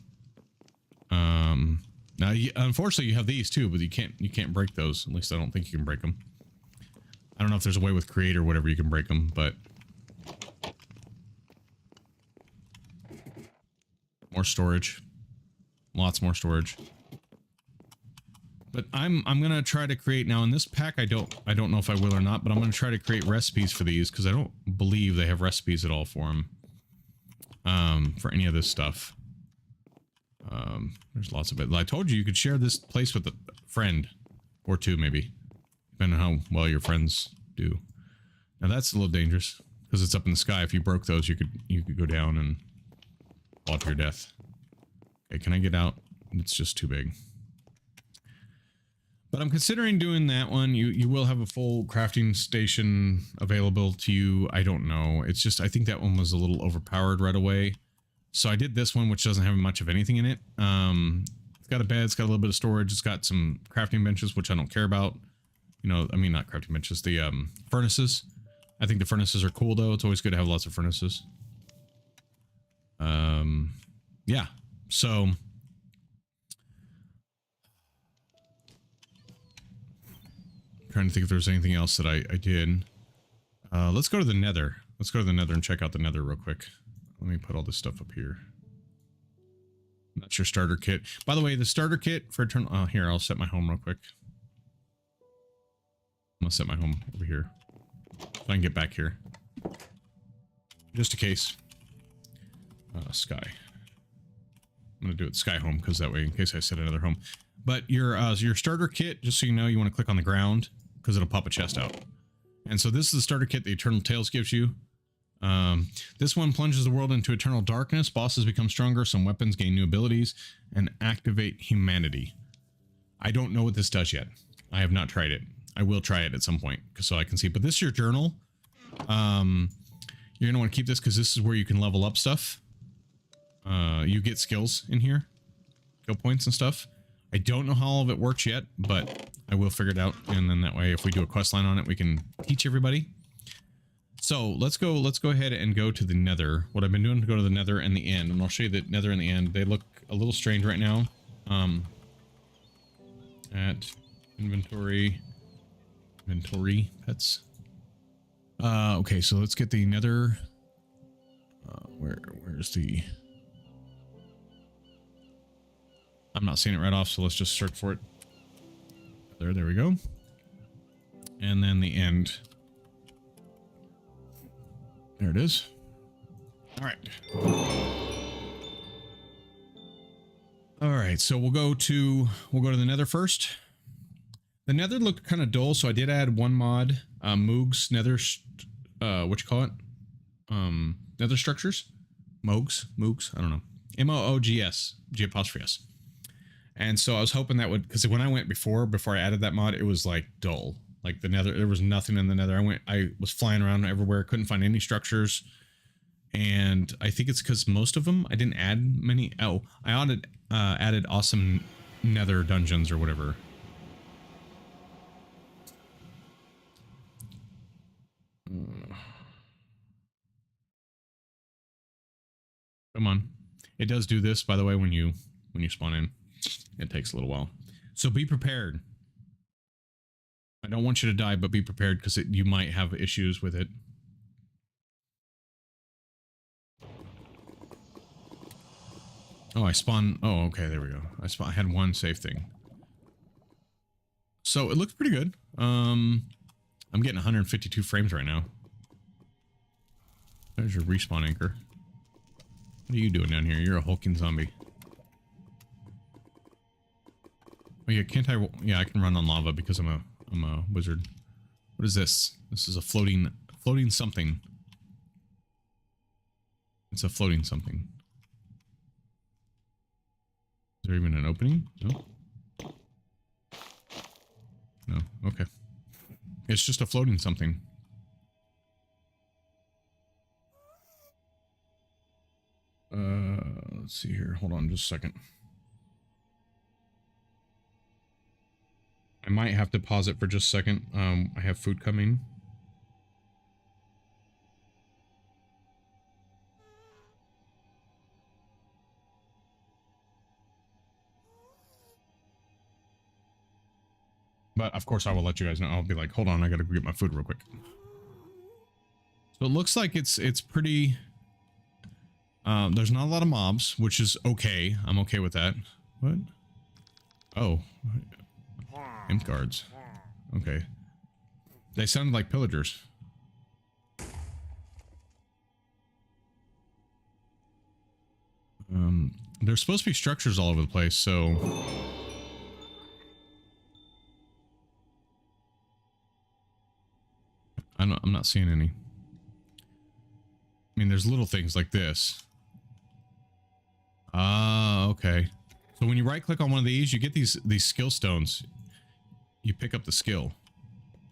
Now, unfortunately, you have these too, but you can't break those. At least I don't think you can break them. I don't know if there's a way with Create or whatever you can break them, but more storage, lots more storage. But I'm gonna try to create now in this pack. I don't know if I will or not, but I'm gonna try to create recipes for these because I don't believe they have recipes at all for them. For any of this stuff. There's lots of it. I told you could share this place with a friend or two, maybe, depending on how well your friends do. Now that's a little dangerous because it's up in the sky. If you broke those, you could go down and fall to your death. Okay, can I get out? It's just too big. But I'm considering doing that one. You will have a full crafting station available to you. I don't know. It's just I think that one was a little overpowered right away. So I did this one, which doesn't have much of anything in it. It's got a bed, it's got a little bit of storage, it's got some crafting benches, which I don't care about. You know, I mean, not crafting benches, the furnaces. I think the furnaces are cool, though. It's always good to have lots of furnaces. Yeah, so... trying to think if there's anything else that I did. Let's go to the Nether. Let's go to the Nether and check out the Nether real quick. Let me put all this stuff up here. That's your starter kit. By the way, the starter kit for Eternal... Oh, here, I'll set my home real quick. I'm gonna set my home over here. So I can get back here. Just in case. Sky. I'm gonna do it Sky Home, because that way, in case I set another home. But your starter kit, just so you know, you want to click on the ground, because it'll pop a chest out. And so this is the starter kit the Eternal Tales gives you. This one plunges the world into eternal darkness. Bosses become stronger, some weapons gain new abilities, and activate humanity. I don't know what this does yet. I have not tried it. I will try it at some point, so I can see. But this is your journal. You're going to want to keep this because this is where you can level up stuff. You get skills in here. Skill points and stuff. I don't know how all of it works yet, but I will figure it out, and then that way if we do a quest line on it, we can teach everybody. So let's go ahead and go to the nether. What I've been doing to go to the nether and the end, and I'll show you the nether and the end. They look a little strange right now. At inventory pets. Okay, so let's get the nether. Where's the... I'm not seeing it right off, so let's just search for it. There we go. And then the end. There it is. All right. All right, so we'll go to the nether first. The nether looked kind of dull, so I did add one mod, Moogs nether, what you call it? Nether structures? Moogs, I don't know. M-O-O-G-S, G''S. And so I was hoping that would, because when I went before I added that mod, it was like dull. Like the nether, there was nothing in the nether. I was flying around everywhere, couldn't find any structures. And I think it's because most of them, I didn't add many. Oh, I added awesome nether dungeons or whatever. Come on. It does do this, by the way, when you spawn in. It takes a little while. So be prepared. I don't want you to die, but be prepared because you might have issues with it. Oh, I spawned. Oh, okay, there we go. I had one save thing. So it looks pretty good. I'm getting 152 frames right now. There's your respawn anchor. What are you doing down here? You're a hulking zombie. Oh yeah, can't I? Yeah, I can run on lava because I'm a wizard. What is this? This is a floating something. It's a floating something. Is there even an opening? No. No. Okay. It's just a floating something. Let's see here. Hold on just a second. I might have to pause it for just a second. I have food coming. But of course I will let you guys know. I'll be like, hold on, I gotta get my food real quick. So it looks like it's pretty... there's not a lot of mobs, which is okay. I'm okay with that. What? Oh. Imp guards. Okay. They sounded like pillagers. There's supposed to be structures all over the place, so... I'm not seeing any. I mean, there's little things like this. Ah, okay. So when you right click on one of these, you get these skill stones. You pick up the skill.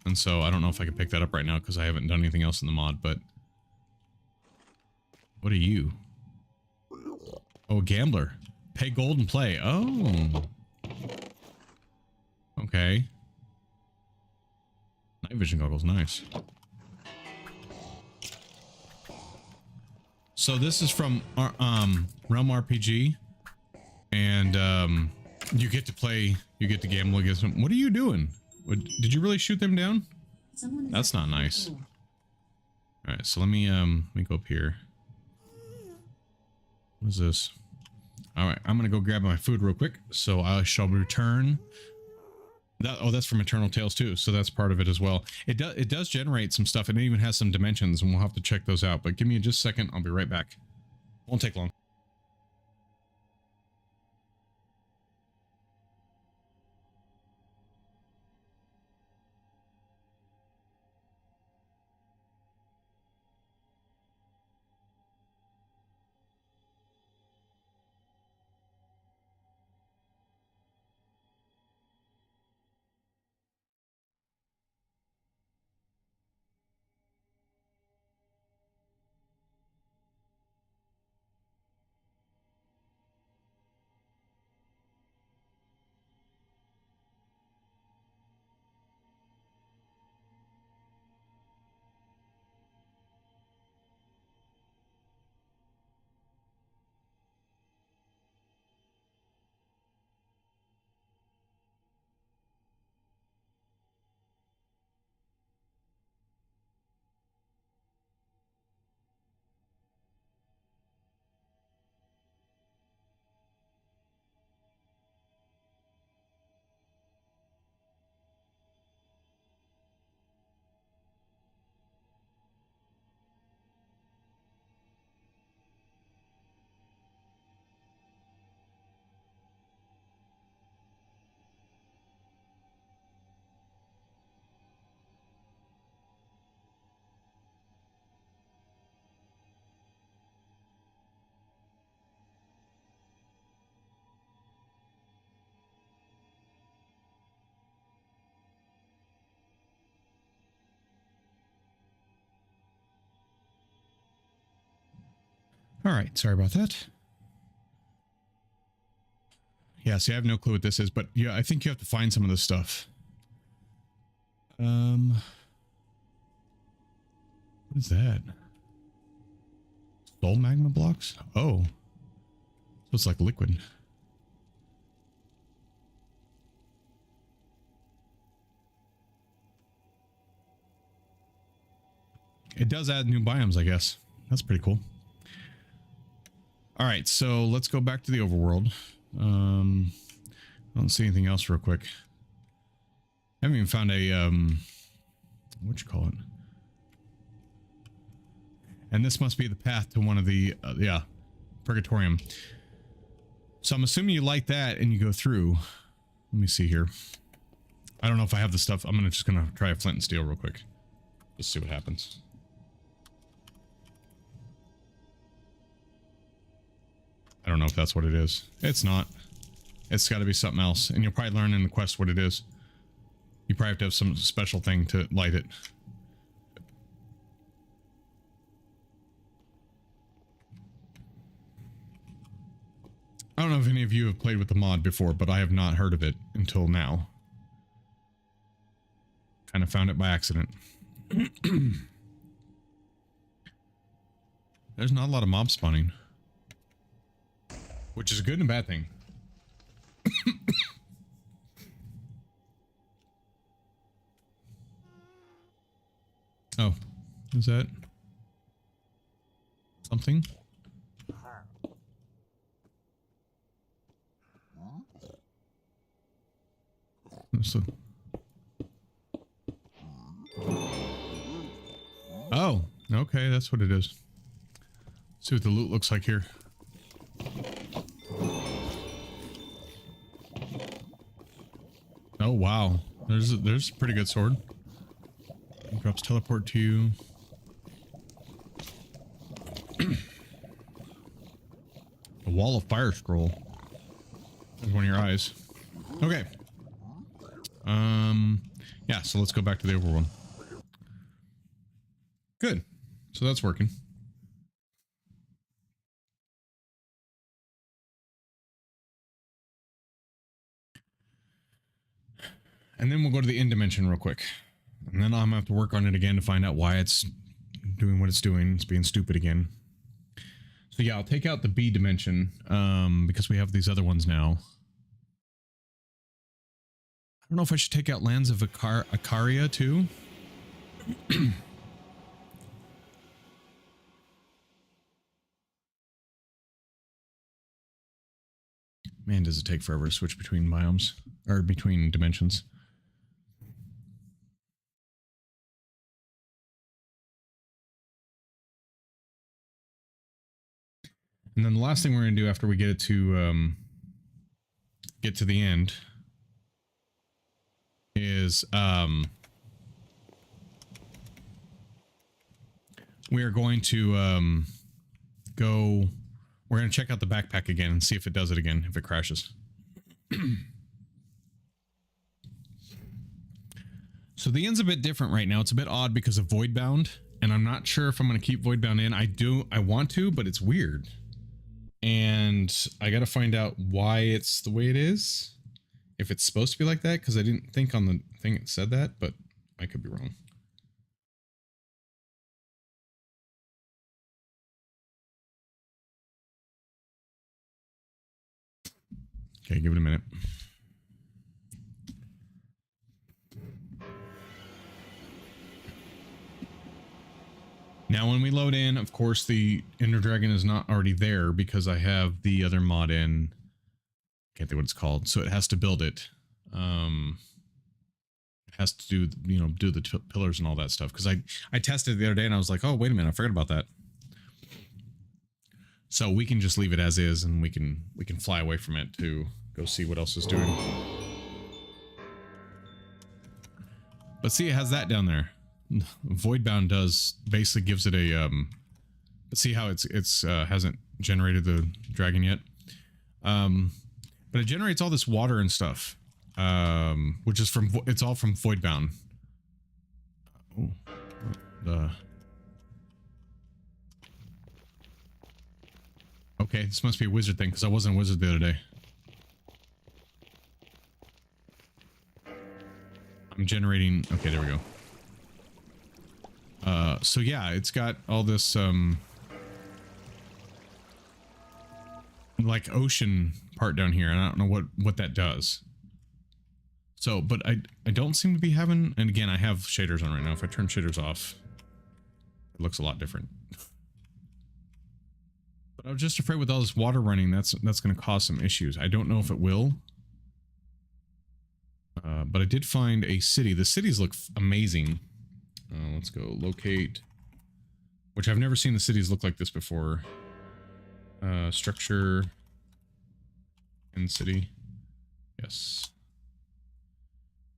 And so I don't know if I can pick that up right now because I haven't done anything else in the mod, but... What are you? Oh, a gambler. Pay gold and play. Oh. Okay. Night vision goggles, nice. So this is from our, Realm RPG, and you get to play, you get to gamble against them. What are you doing? Did you really shoot them down? That's not nice. All right, so let me go up here. What is this? All right, I'm gonna go grab my food real quick, so I shall return. Oh, that's from Eternal Tales too, so that's part of it as well. It does generate some stuff, and it even has some dimensions, and we'll have to check those out. But give me just a second, I'll be right back. Won't take long. All right, sorry about that. Yeah, see, I have no clue what this is, but yeah, I think you have to find some of this stuff. What is that? Soul magma blocks? Oh. So it's like liquid. It does add new biomes, I guess. That's pretty cool. All right, so let's go back to the overworld. I don't see anything else real quick. I haven't even found a, what you call it? And this must be the path to one of the, yeah, Purgatorium. So I'm assuming you light that and you go through. Let me see here. I don't know if I have the stuff. I'm just gonna try a flint and steel real quick. Just see what happens. I don't know if that's what it is. It's not. It's got to be something else. And you'll probably learn in the quest what it is. You probably have to have some special thing to light it. I don't know if any of you have played with the mod before, but I have not heard of it until now. Kind of found it by accident. There's not a lot of mob spawning. Which is a good and a bad thing. Oh, is that something? So, oh, okay, that's what it is. Let's see what the loot looks like here. Oh wow, there's a pretty good sword. It drops teleport to you. A wall of fire scroll. There's one of your eyes. Okay. Yeah, so let's go back to the overworld. Good. So that's working. And then we'll go to the end dimension real quick. And then I'm gonna have to work on it again to find out why it's doing what it's doing. It's being stupid again. So yeah, I'll take out the B dimension, because we have these other ones now. I don't know if I should take out Lands of Icaria too. Man, does it take forever to switch between biomes, or between dimensions. And then the last thing we're going to do after we get it to the end is we are going to we're going to check out the backpack again and see if it does it again, if it crashes. So the end's a bit different right now. It's a bit odd because of Voidbound, and I'm not sure if I'm going to keep Voidbound in. I want to, but it's weird. And I got to find out why it's the way it is. If it's supposed to be like that, because I didn't think on the thing it said that, but I could be wrong. Okay, give it a minute. Now when we load in, of course, the Ender Dragon is not already there because I have the other mod in. Can't think what it's called. So it has to build it. It has to do, do the pillars and all that stuff. Because I tested it the other day and I was like, oh, wait a minute, I forgot about that. So we can just leave it as is, and we can fly away from it to go see what else is doing. But see, it has that down there. Voidbound basically gives it a see how it's hasn't generated the dragon yet, but it generates all this water and stuff, which is it's all from Voidbound. Oh, Okay, this must be a wizard thing because I wasn't a wizard the other day. I'm generating. Okay, there we go. So yeah, it's got all this like ocean part down here, and I don't know what that does. So, but I don't seem to be having, and again, I have shaders on right now. If I turn shaders off, it looks a lot different. But I was just afraid with all this water running, that's going to cause some issues. I don't know if it will. But I did find a city. The cities look amazing. Let's go locate, which I've never seen the cities look like this before. Structure and city. Yes.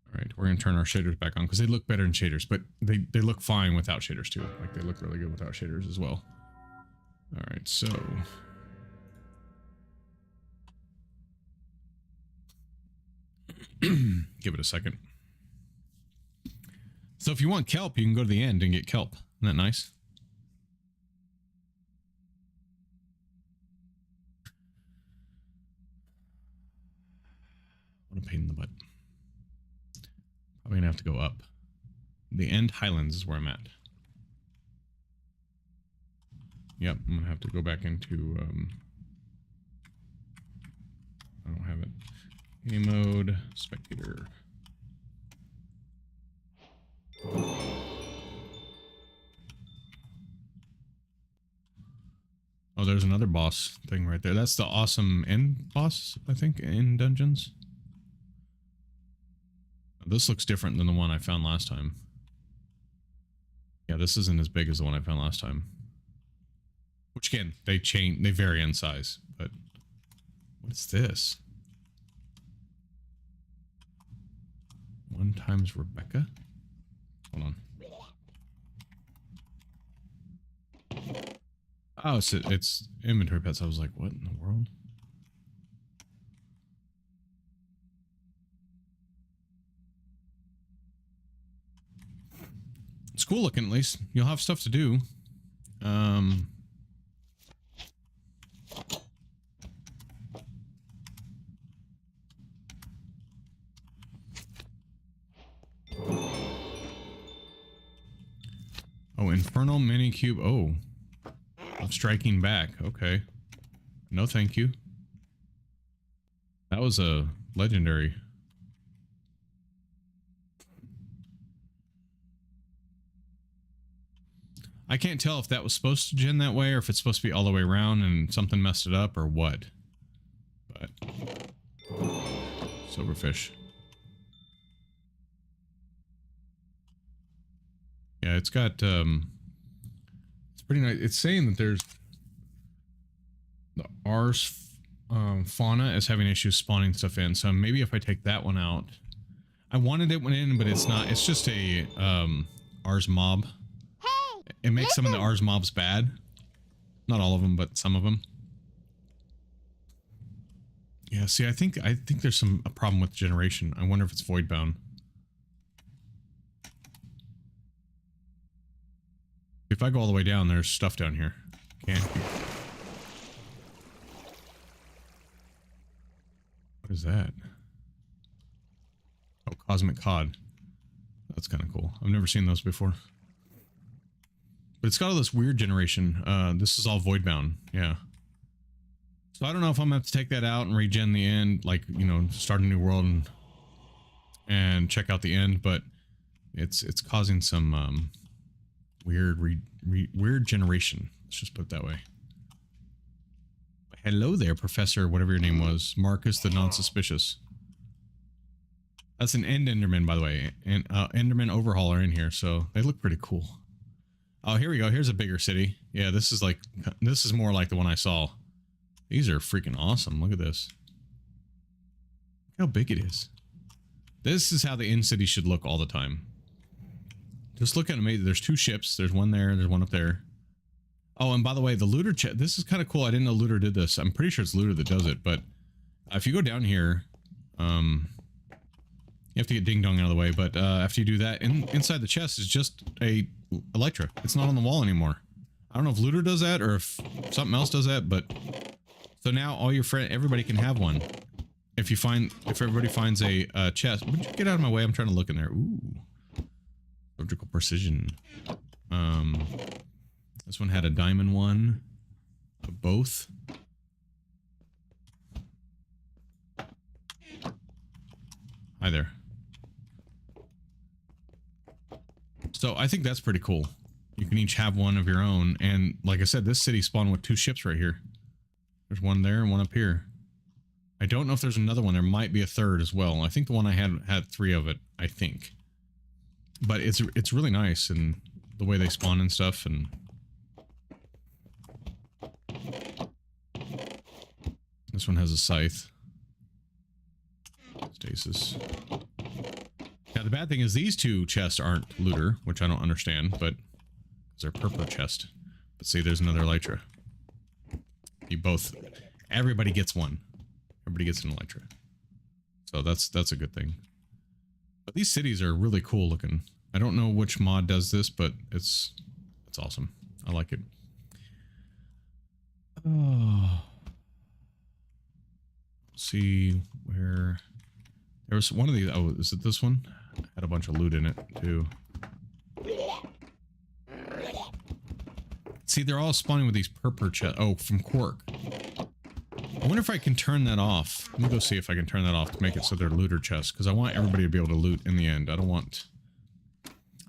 All right, we're going to turn our shaders back on because they look better in shaders, but they look fine without shaders too. Like they look really good without shaders as well. All right, so give it a second. So if you want kelp, you can go to the end and get kelp. Isn't that nice? What a pain in the butt. Probably gonna have to go up. The end Highlands is where I'm at. Yep, I'm gonna have to go back into I don't have it. Game mode, spectator. Oh, there's another boss thing right there. That's the awesome end boss, I think, in dungeons. This looks different than the one I found last time. Yeah, this isn't as big as the one I found last time. Which again, they vary in size, but what is this? 1 times Rebecca? Hold on. Oh, it's inventory pets. I was like, what in the world? It's cool looking, at least. You'll have stuff to do. Oh, Infernal Minicube. Oh. Of striking back. Okay. No, thank you. That was a legendary. I can't tell if that was supposed to gen that way or if it's supposed to be all the way around and something messed it up or what. But silverfish. Yeah, it's got it's pretty nice. It's saying that there's the R's fauna is having issues spawning stuff in. So maybe if I take that one out. I wanted it one in, but it's not. It's just a R's mob. It makes some of the R's mobs bad. Not all of them, but some of them. Yeah, see, I think there's a problem with generation. I wonder if it's void bound. If I go all the way down, there's stuff down here. Can't be. What is that? Oh, Cosmic Cod. That's kind of cool. I've never seen those before. But it's got all this weird generation. This is all void bound. Yeah. So I don't know if I'm gonna have to take that out and regen the end, like, you know, start a new world and check out the end, but it's causing some weird generation. Let's just put it that way. Hello there, Professor, whatever your name was. Marcus the Non-Suspicious. That's an end Enderman, by the way. And Enderman Overhaul are in here, so they look pretty cool. Oh, here we go. Here's a bigger city. Yeah, this is more like the one I saw. These are freaking awesome. Look at this. Look how big it is. This is how the end city should look all the time. Just look at it. There's 2 ships. There's one there. There's one up there. Oh, and by the way, the looter chat. This is kind of cool. I didn't know looter did this. I'm pretty sure it's looter that does it. But if you go down here, you have to get ding dong out of the way. But after you do that, inside the chest is just a Elytra. It's not on the wall anymore. I don't know if looter does that or if something else does that, but So now all your everybody can have one. If everybody finds a chest, would you get out of my way? I'm trying to look in there. Ooh, surgical precision. This one had a diamond one. Both. Hi there. So I think that's pretty cool. You can each have one of your own, and like I said, this city spawned with 2 ships right here. There's one there and one up here. I don't know if there's another one. There might be a third as well. I think the one I had 3 of it, I think. But it's really nice, and the way they spawn and stuff, and this one has a scythe. Stasis. Now the bad thing is these 2 chests aren't looter, which I don't understand, but they're purple chest. But see, there's another elytra. Everybody gets one. Everybody gets an elytra. So that's a good thing. But these cities are really cool looking. I don't know which mod does this, but it's awesome. I like it. Oh. Let's see where there was one of these. Oh, is it this one? Had a bunch of loot in it too. See, they're all spawning with these purple chests. Oh, from Quark. I wonder if I can turn that off. Let me go see if I can turn that off to make it so they're looter chests, because I want everybody to be able to loot in the end. I don't want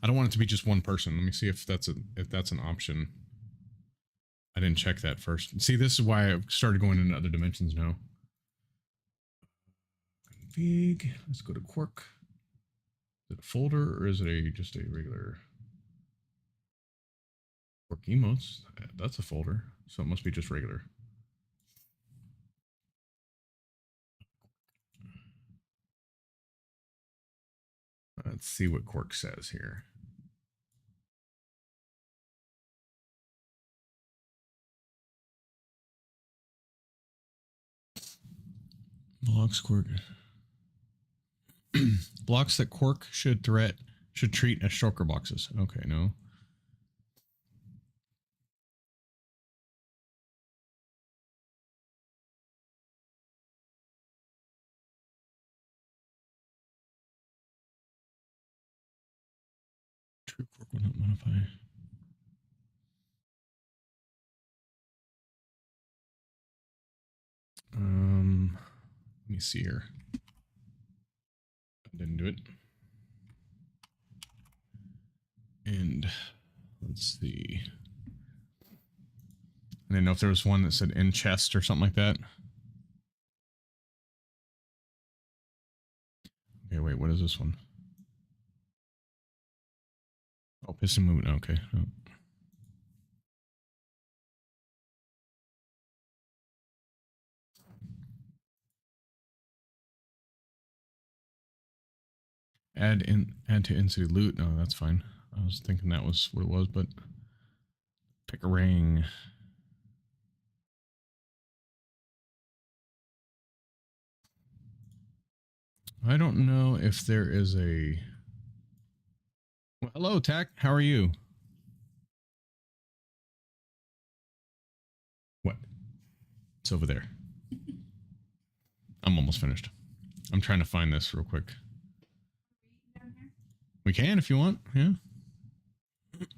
it to be just one person. Let me see if that's an option. I didn't check that first. See, this is why I've started going into other dimensions now. Config. Let's go to Quark. Is it a folder or is it just a regular Quark emotes? That's a folder, so it must be just regular. Let's see what Quark says here. Blocks Quark. Blocks that Quark should treat as shulker boxes. Okay, no. True Quark will not modify. Let me see here. I didn't do it. And let's see. I didn't know if there was one that said in chest or something like that. Okay, wait, what is this one? Oh, piston movement. Okay. Oh. Add to in-city loot. No, that's fine. I was thinking that was what it was, but pick a ring. I don't know if there is a... Well, hello, Tack. How are you? What? It's over there. I'm almost finished. I'm trying to find this real quick. We can if you want. Yeah.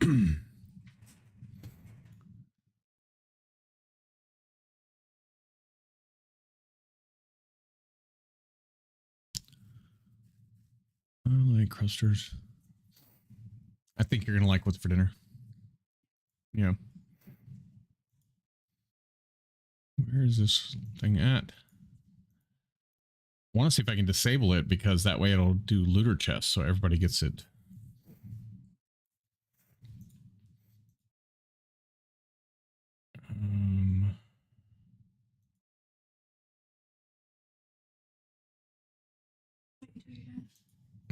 I like crusters. I think you're gonna like what's for dinner. Yeah. Where is this thing at? I want to see if I can disable it, because that way it'll do looter chests, so everybody gets it.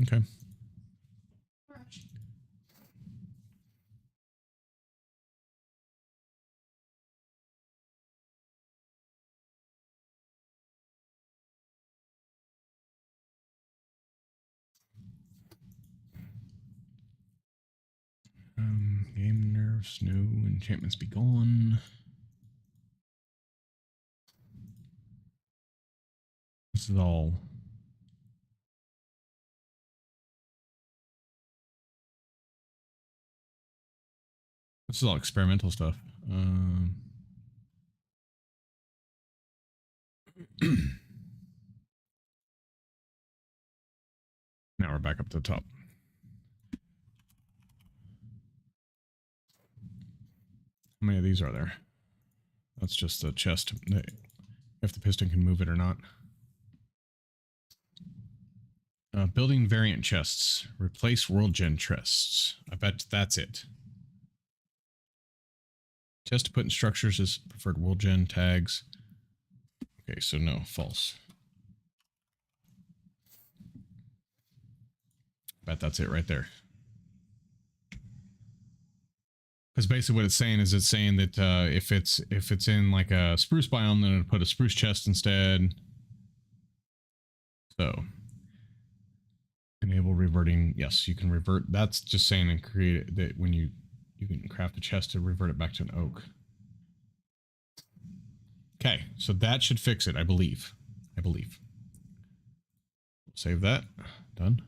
Okay. Game nerfs, no enchantments be gone. This is all. This is all experimental stuff. Now we're back up to the top. How many of these are there? That's just the chest. If the piston can move it or not. Building variant chests. Replace world gen chests. I bet that's it. Chest to put in structures is preferred world gen tags. Okay, so no, false. Bet that's it right there. Because basically what it's saying is it's saying that if it's in like a spruce biome, then it'll put a spruce chest instead. So enable reverting. Yes, you can revert. That's just saying and create that when you can craft a chest to revert it back to an oak. Okay, so that should fix it, I believe. Save that. Done.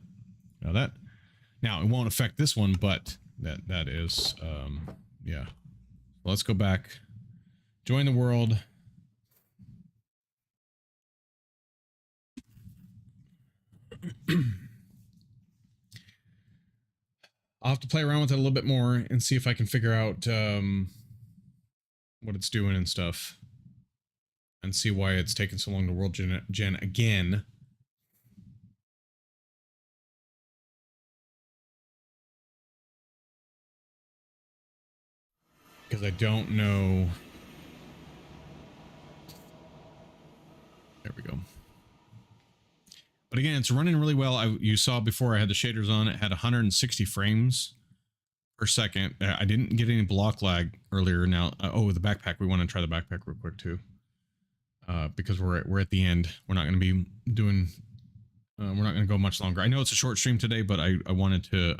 Now that. Now it won't affect this one, but that is yeah. Let's go back. Join the world. I'll have to play around with it a little bit more and see if I can figure out what it's doing and stuff. And see why it's taking so long to world gen again. Because I don't know. There we go. But again, it's running really well. You saw before I had the shaders on, it had 160 frames per second. I didn't get any block lag earlier. Now, oh, the backpack. We want to try the backpack real quick too. Because we're at the end. We're not going to be doing. We're not going to go much longer. I know it's a short stream today, but I wanted to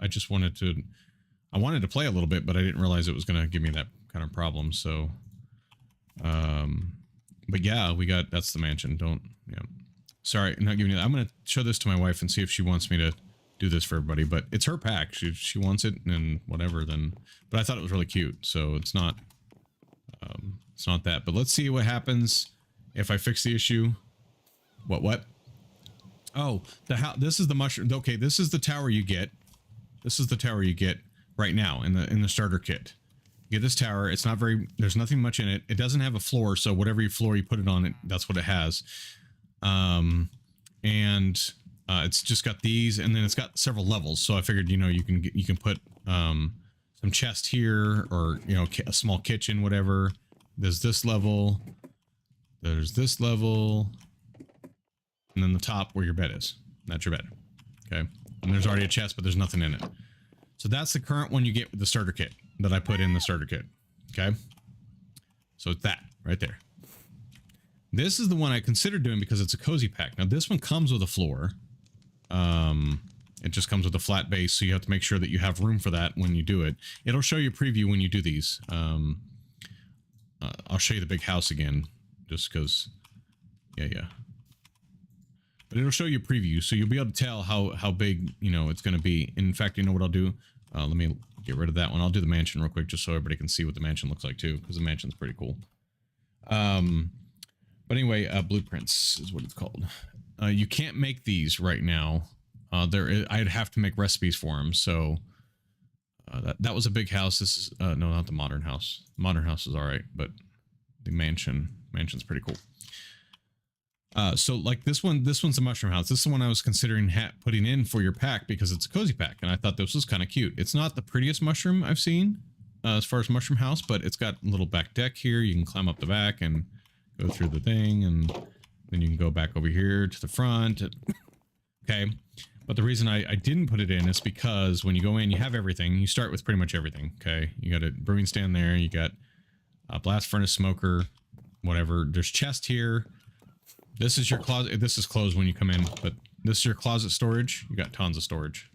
play a little bit, but I didn't realize it was going to give me that kind of problem. So, but yeah, that's the mansion. Yeah. Sorry, I'm not giving you that. I'm going to show this to my wife and see if she wants me to do this for everybody, but it's her pack. She wants it and whatever then, but I thought it was really cute. So it's not that, but let's see what happens if I fix the issue. What? Oh, this is the mushroom. Okay. This is the tower you get. This is the tower you get right now in the starter kit. You get this tower. It's not there's nothing much in it. It doesn't have a floor. So whatever floor you put it on, that's what it has. It's just got these, and then it's got several levels. So I figured, you can put, some chest here, or, a small kitchen, whatever. There's this level. There's this level. And then the top where your bed is. That's your bed. Okay. And there's already a chest, but there's nothing in it. So that's the current one you get with the starter kit that I put in the starter kit. Okay. So it's that right there. This is the one I considered doing because it's a cozy pack. Now this one comes with a floor. It just comes with a flat base, so you have to make sure that you have room for that when you do it. It'll show you a preview when you do these. I'll show you the big house again, just because. Yeah. But it'll show you a preview, so you'll be able to tell how big it's going to be. In fact, you know what I'll do? Let me get rid of that one. I'll do the mansion real quick, just so everybody can see what the mansion looks like too, because the mansion's pretty cool. But anyway, blueprints is what it's called. You can't make these right now. I'd have to make recipes for them. So that was a big house. This is no, not the modern house. Modern house is all right, but the mansion's pretty cool. So like this one's a mushroom house. This is the one I was considering putting in for your pack because it's a cozy pack, and I thought this was kind of cute. It's not the prettiest mushroom I've seen as far as mushroom house, but it's got a little back deck here. You can climb up the back and go through the thing, and then you can go back over here to the front. Okay. But the reason I didn't put it in is because when you go in, you have everything. You start with pretty much everything. Okay. You got a brewing stand there. You got a blast furnace, smoker, whatever. There's chest here. This is your closet. This is closed when you come in, but this is your closet storage. You got tons of storage.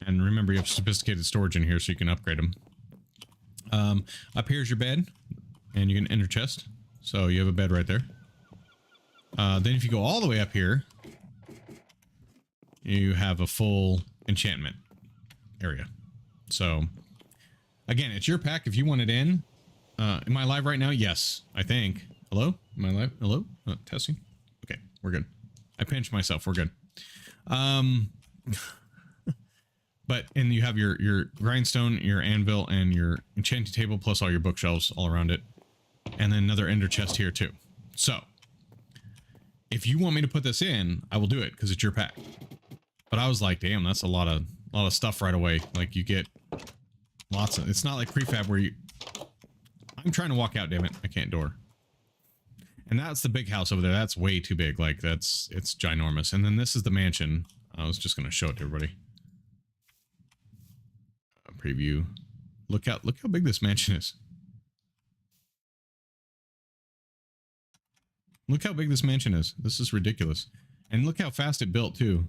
And remember, you have sophisticated storage in here so you can upgrade them. Up here's your bed, and you can enter chest. So you have a bed right there. Then if you go all the way up here, you have a full enchantment area. So again, it's your pack if you want it in. Am I live right now? Yes, I think. Hello? Am I live? Hello? Testing. Okay, we're good. I pinched myself. We're good. But, and you have your grindstone, your anvil, and your enchanting table, plus all your bookshelves all around it. And then another ender chest here too. So, if you want me to put this in, I will do it, because it's your pack. But I was like, damn, that's a lot of stuff right away. Like, you get lots of, it's not like prefab where you, I'm trying to walk out, damn it. I can't door. And that's the big house over there. That's way too big. Like, it's ginormous. And then this is the mansion. I was just going to show it to everybody. Preview. Look how big this mansion is. Look how big this mansion is. This is ridiculous. And look how fast it built too.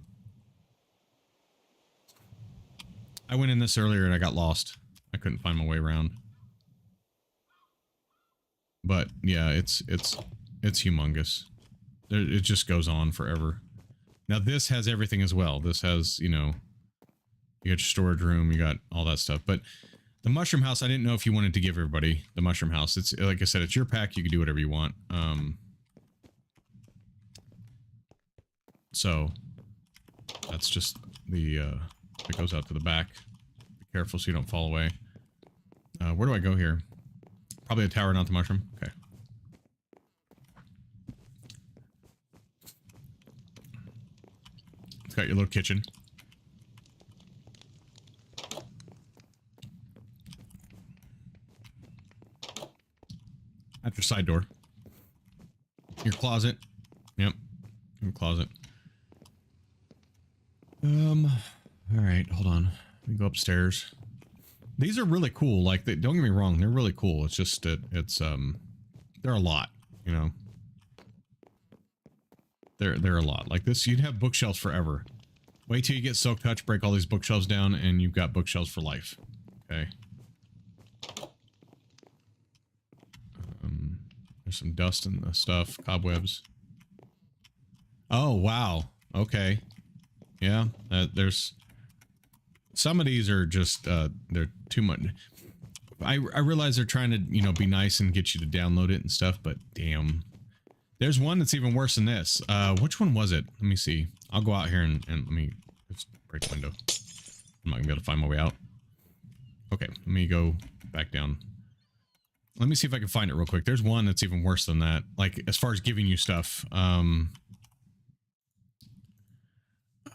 I went in this earlier and I got lost. I couldn't find my way around. But yeah, it's humongous. It just goes on forever. Now this has everything as well. This has, you know, you got your storage room, you got all that stuff. But the mushroom house, I didn't know if you wanted to give everybody the mushroom house. It's, like I said, it's your pack. You can do whatever you want. So that's just the, it goes out to the back. Be careful so you don't fall away. Where do I go here? Probably a tower, not the mushroom. Okay. It's got your little kitchen. At your side door. Your closet. Yep. Your closet. All right, hold on. Let me go upstairs. These are really cool. Like, don't get me wrong, they're really cool. It's just that they're a lot, you know. They're a lot. Like this, you'd have bookshelves forever. Wait till you get Silk Touch, break all these bookshelves down, and you've got bookshelves for life. Okay. There's some dust and the stuff, cobwebs. Oh, wow. Okay. Yeah, there's... Some of these are just, they're too much. I realize they're trying to, you know, be nice and get you to download it and stuff, but damn. There's one that's even worse than this. Which one was it? Let me see. I'll go out here and let me just break the window. I'm not gonna be able to find my way out. Okay, let me go back down. Let me see if I can find it real quick. There's one that's even worse than that. Like, as far as giving you stuff.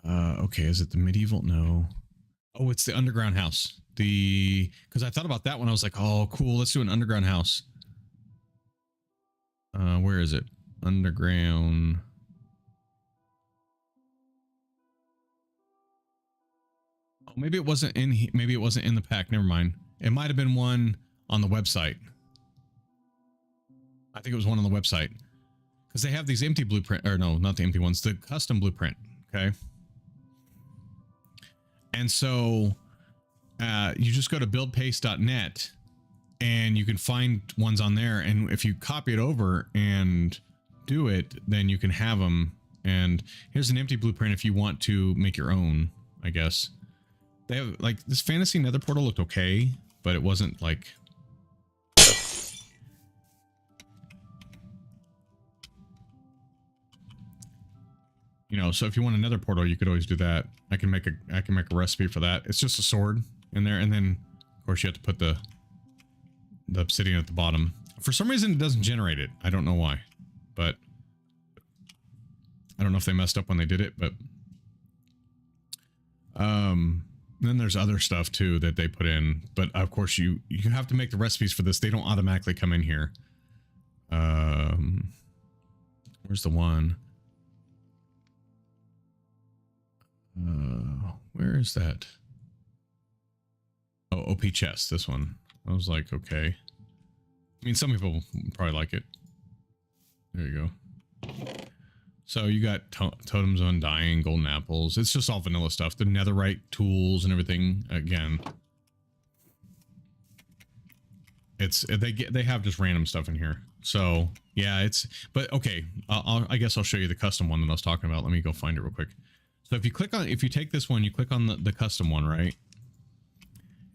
Okay, is it the medieval? No. Oh, it's the underground house. Because I thought about that when I was like, oh, cool, let's do an underground house. Where is it? Underground. Oh, maybe it wasn't in. Maybe it wasn't in the pack. Never mind. It might have been one on the website. I think it was one on the website because they have these empty blueprint, or no, not the empty ones, the custom blueprint. Okay. And so you just go to buildpaste.net and you can find ones on there. And if you copy it over and do it, then you can have them. And here's an empty blueprint if you want to make your own, I guess. They have, like, this fantasy nether portal looked okay, but it wasn't like... You know, so if you want another portal, you could always do that. I can make a recipe for that. It's just a sword in there, and then of course you have to put the obsidian at the bottom. For some reason it doesn't generate it. I don't know why. But I don't know if they messed up when they did it, but then there's other stuff too that they put in, but of course you have to make the recipes for this. They don't automatically come in here. Where's the one? Where is that? Oh, OP chest, this one. I was like, okay. I mean, some people probably like it. There you go. So you got totems of undying, golden apples. It's just all vanilla stuff. The netherite tools and everything. Again, They have just random stuff in here. So yeah, but okay. I guess I'll show you the custom one that I was talking about. Let me go find it real quick. So if you take this one, you click on the custom one, right?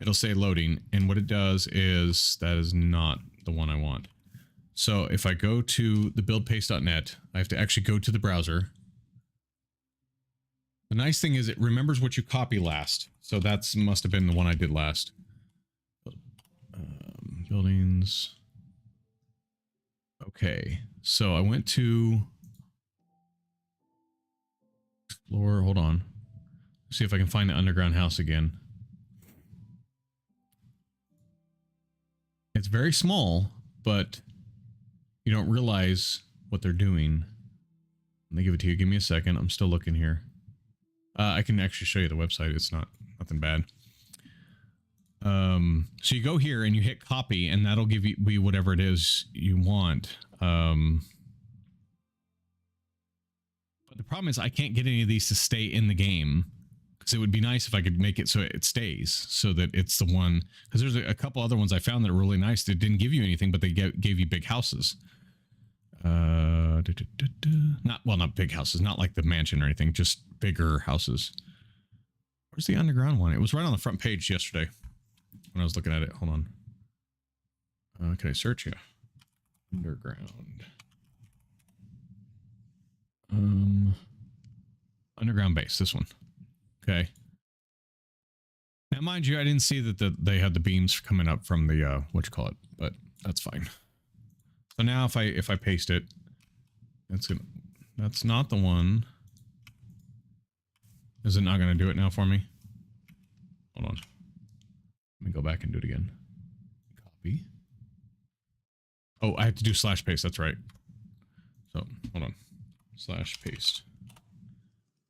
It'll say loading, and what it does is that is not the one I want. So if I go to the buildpaste.net, I have to actually go to the browser. The nice thing is it remembers what you copy last. So that's must have been the one I did last. Buildings. Okay, so I went to explore. Hold on. See if I can find the underground house again. It's very small, but you don't realize what they're doing. Let me give it to you. Give me a second. I'm still looking here. I can actually show you the website. It's nothing bad. So you go here and you hit copy, and that'll give you whatever it is you want. But the problem is I can't get any of these to stay in the game, because it would be nice if I could make it so it stays, so that it's the one, because there's a couple other ones I found that are really nice that didn't give you anything, but they gave you big houses. Not big houses, not like the mansion or anything, just bigger houses. Where's the underground one? It was right on the front page yesterday when I was looking at it. Hold on. Can I search? Yeah. Underground. Underground base, this one. Okay. Now, mind you, I didn't see that they had the beams coming up from the whatchamacallit, but that's fine. So now if I paste it, that's not the one. Is it not going to do it now for me? Hold on. Let me go back and do it again. Copy. Oh, I have to do slash paste. That's right. So hold on. Slash paste.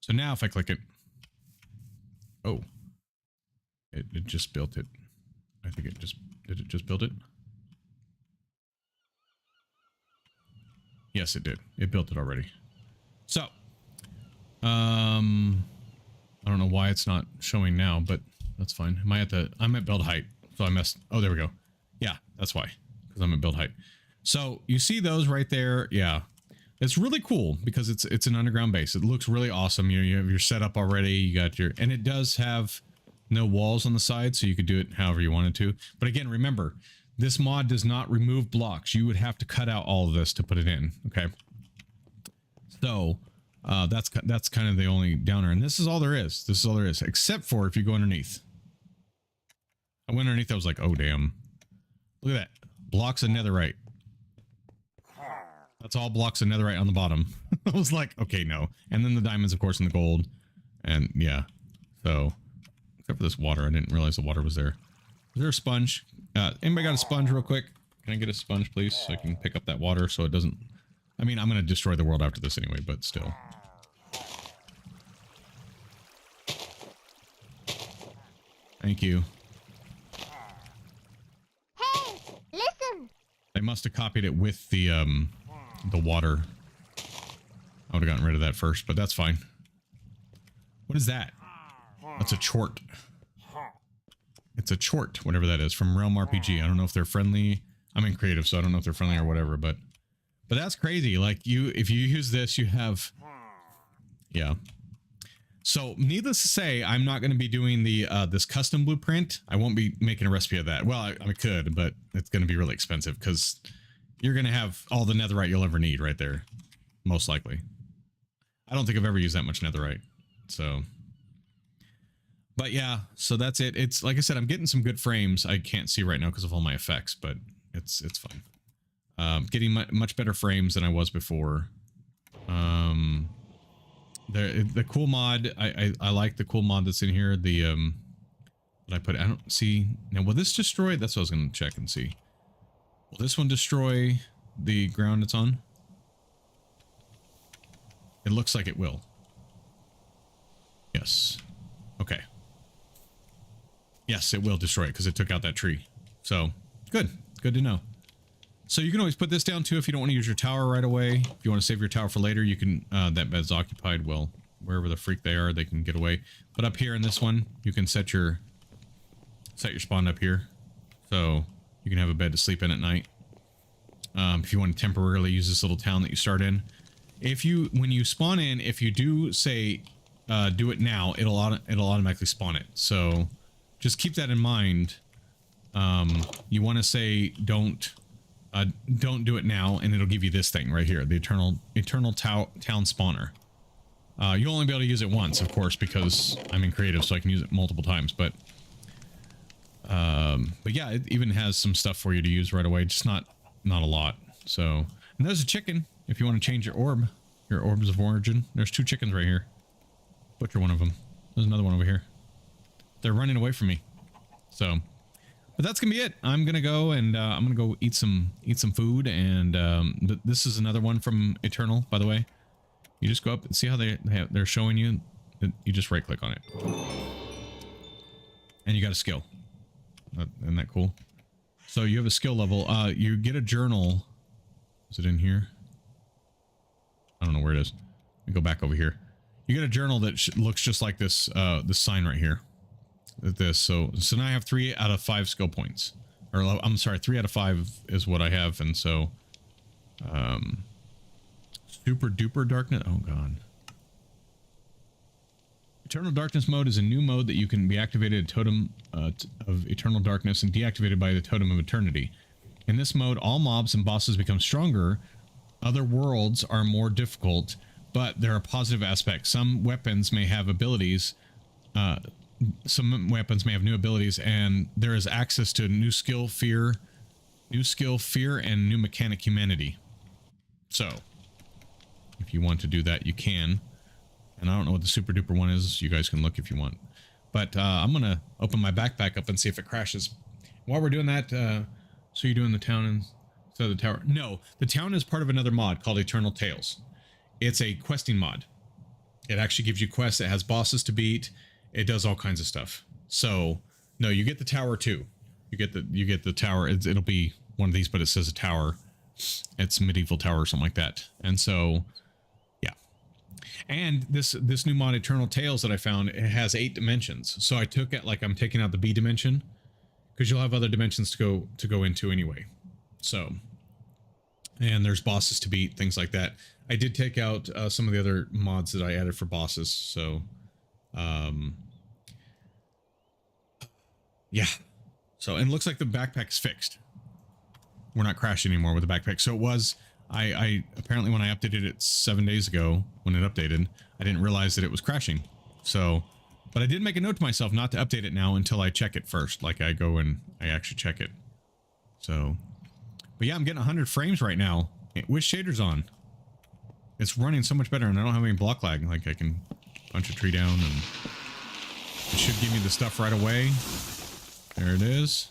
So now if I click it, oh, it just built it. I think did it just build it? Yes, it did. It built it already. So, I don't know why it's not showing now, but that's fine. I'm at build height, so I messed. Oh, there we go. Yeah, that's why, because I'm at build height. So you see those right there? Yeah, it's really cool because it's an underground base. It looks really awesome. You have your setup already. You got and it does have no walls on the side, so you could do it however you wanted to. But again, remember, this mod does not remove blocks. You would have to cut out all of this to put it in. Okay. So that's kind of the only downer, and this is all there is. This is all there is, except for if you go underneath. I went underneath. I was like, oh damn! Look at that, blocks of netherite. That's all blocks of netherite on the bottom. I was like, okay, no. And then the diamonds, of course, and the gold, and yeah. So except for this water, I didn't realize the water was there. Is there a sponge? Anybody got a sponge real quick? Can I get a sponge, please, so I can pick up that water so it doesn't... I mean, I'm going to destroy the world after this anyway, but still. Thank you. Hey, listen! They must have copied it with the water. I would have gotten rid of that first, but that's fine. What is that? That's a chort. It's a chort, whatever that is, from Realm RPG. I don't know if they're friendly. I'm in creative, so I don't know if they're friendly or whatever, but that's crazy. Like, if you use this, you have... Yeah. So, needless to say, I'm not going to be doing the this custom blueprint. I won't be making a recipe of that. Well, I could, but it's going to be really expensive because you're going to have all the netherite you'll ever need right there. Most likely. I don't think I've ever used that much netherite. So... But yeah, so that's it. It's like I said, I'm getting some good frames. I can't see right now because of all my effects, but it's fine. Getting much better frames than I was before. The cool mod, I like the cool mod that's in here. The that I put. I don't see now. Will this destroy? That's what I was going to check and see. Will this one destroy the ground it's on? It looks like it will. Yes. Okay. Yes, it will destroy it because it took out that tree. So, good. Good to know. So you can always put this down too if you don't want to use your tower right away. If you want to save your tower for later, you can, that bed's occupied. Well, wherever the freak they are, they can get away. But up here in this one, you can set your spawn up here. So You can have a bed to sleep in at night. If you want to temporarily use this little town that you start in. When you spawn in, if you do say, do it now, it'll automatically spawn it. So just keep that in mind. You want to say, don't do it now, and it'll give you this thing right here, the eternal town spawner. You'll only be able to use it once, of course, because I'm in creative, so I can use it multiple times. But yeah, it even has some stuff for you to use right away, just not a lot. So, and there's a chicken if you want to change your orbs of origin. There's 2 chickens right here. Butcher one of them. There's another one over here. They're running away from me. So, but that's gonna be it. I'm gonna go and I'm gonna go eat some food. And this is another one from Eternal, by the way. You just go up and see how they're showing you. You just right click on it, and you got a skill. Isn't that cool? So you have a skill level. You get a journal. Is it in here? I don't know where it is. Let me go back over here. You get a journal that looks just like this. This sign right here. This. So now I have 3 out of 5 skill points. Or I'm sorry, 3 out of 5 is what I have, and so. Super duper darkness. Oh god. Eternal Darkness mode is a new mode that you can be activated at Totem of Eternal Darkness and deactivated by the Totem of Eternity. In this mode, all mobs and bosses become stronger. Other worlds are more difficult, but there are positive aspects. Some weapons may have abilities. Some weapons may have new abilities, and there is access to new skill, fear, and new mechanic humanity. So, if you want to do that, you can. And I don't know what the super duper one is. You guys can look if you want. But I'm going to open my backpack up and see if it crashes. While we're doing that, so you're doing the town instead of the tower? No, the town is part of another mod called Eternal Tales. It's a questing mod. It actually gives you quests. It has bosses to beat. It does all kinds of stuff. So, no, you get the tower too. You get the tower. It'll be one of these, but it says a tower. It's medieval tower or something like that. And so, yeah. And this new mod, Eternal Tales, that I found, it has 8 dimensions. So I took it like I'm taking out the B dimension, because you'll have other dimensions to go into anyway. So, and there's bosses to beat, things like that. I did take out some of the other mods that I added for bosses. So, yeah. So, and it looks like the backpack's fixed. We're not crashing anymore with the backpack. So it was, I apparently when I updated it 7 days ago, when it updated, I didn't realize that it was crashing. So, but I did make a note to myself not to update it now until I check it first. Like I go and I actually check it. So, but yeah, I'm getting 100 frames right now with shaders on. It's running so much better, and I don't have any block lag. Like I can punch a tree down and it should give me the stuff right away. There it is.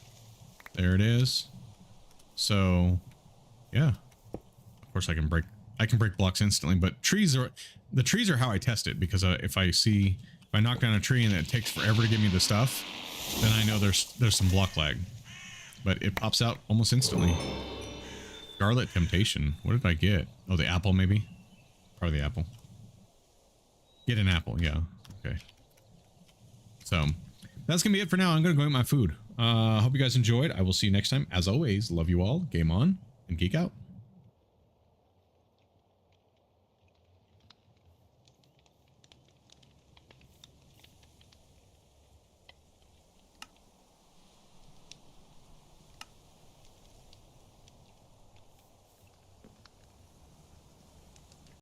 There it is. So, yeah. Of course, I can break blocks instantly, but the trees are how I test it, because if I knock down a tree and it takes forever to give me the stuff, then I know there's some block lag. But it pops out almost instantly. Scarlet Temptation. What did I get? Oh, the apple maybe? Probably the apple. Get an apple, yeah. Okay. So, that's going to be it for now. I'm going to go eat my food. Hope you guys enjoyed. I will see you next time. As always, love you all. Game on and geek out.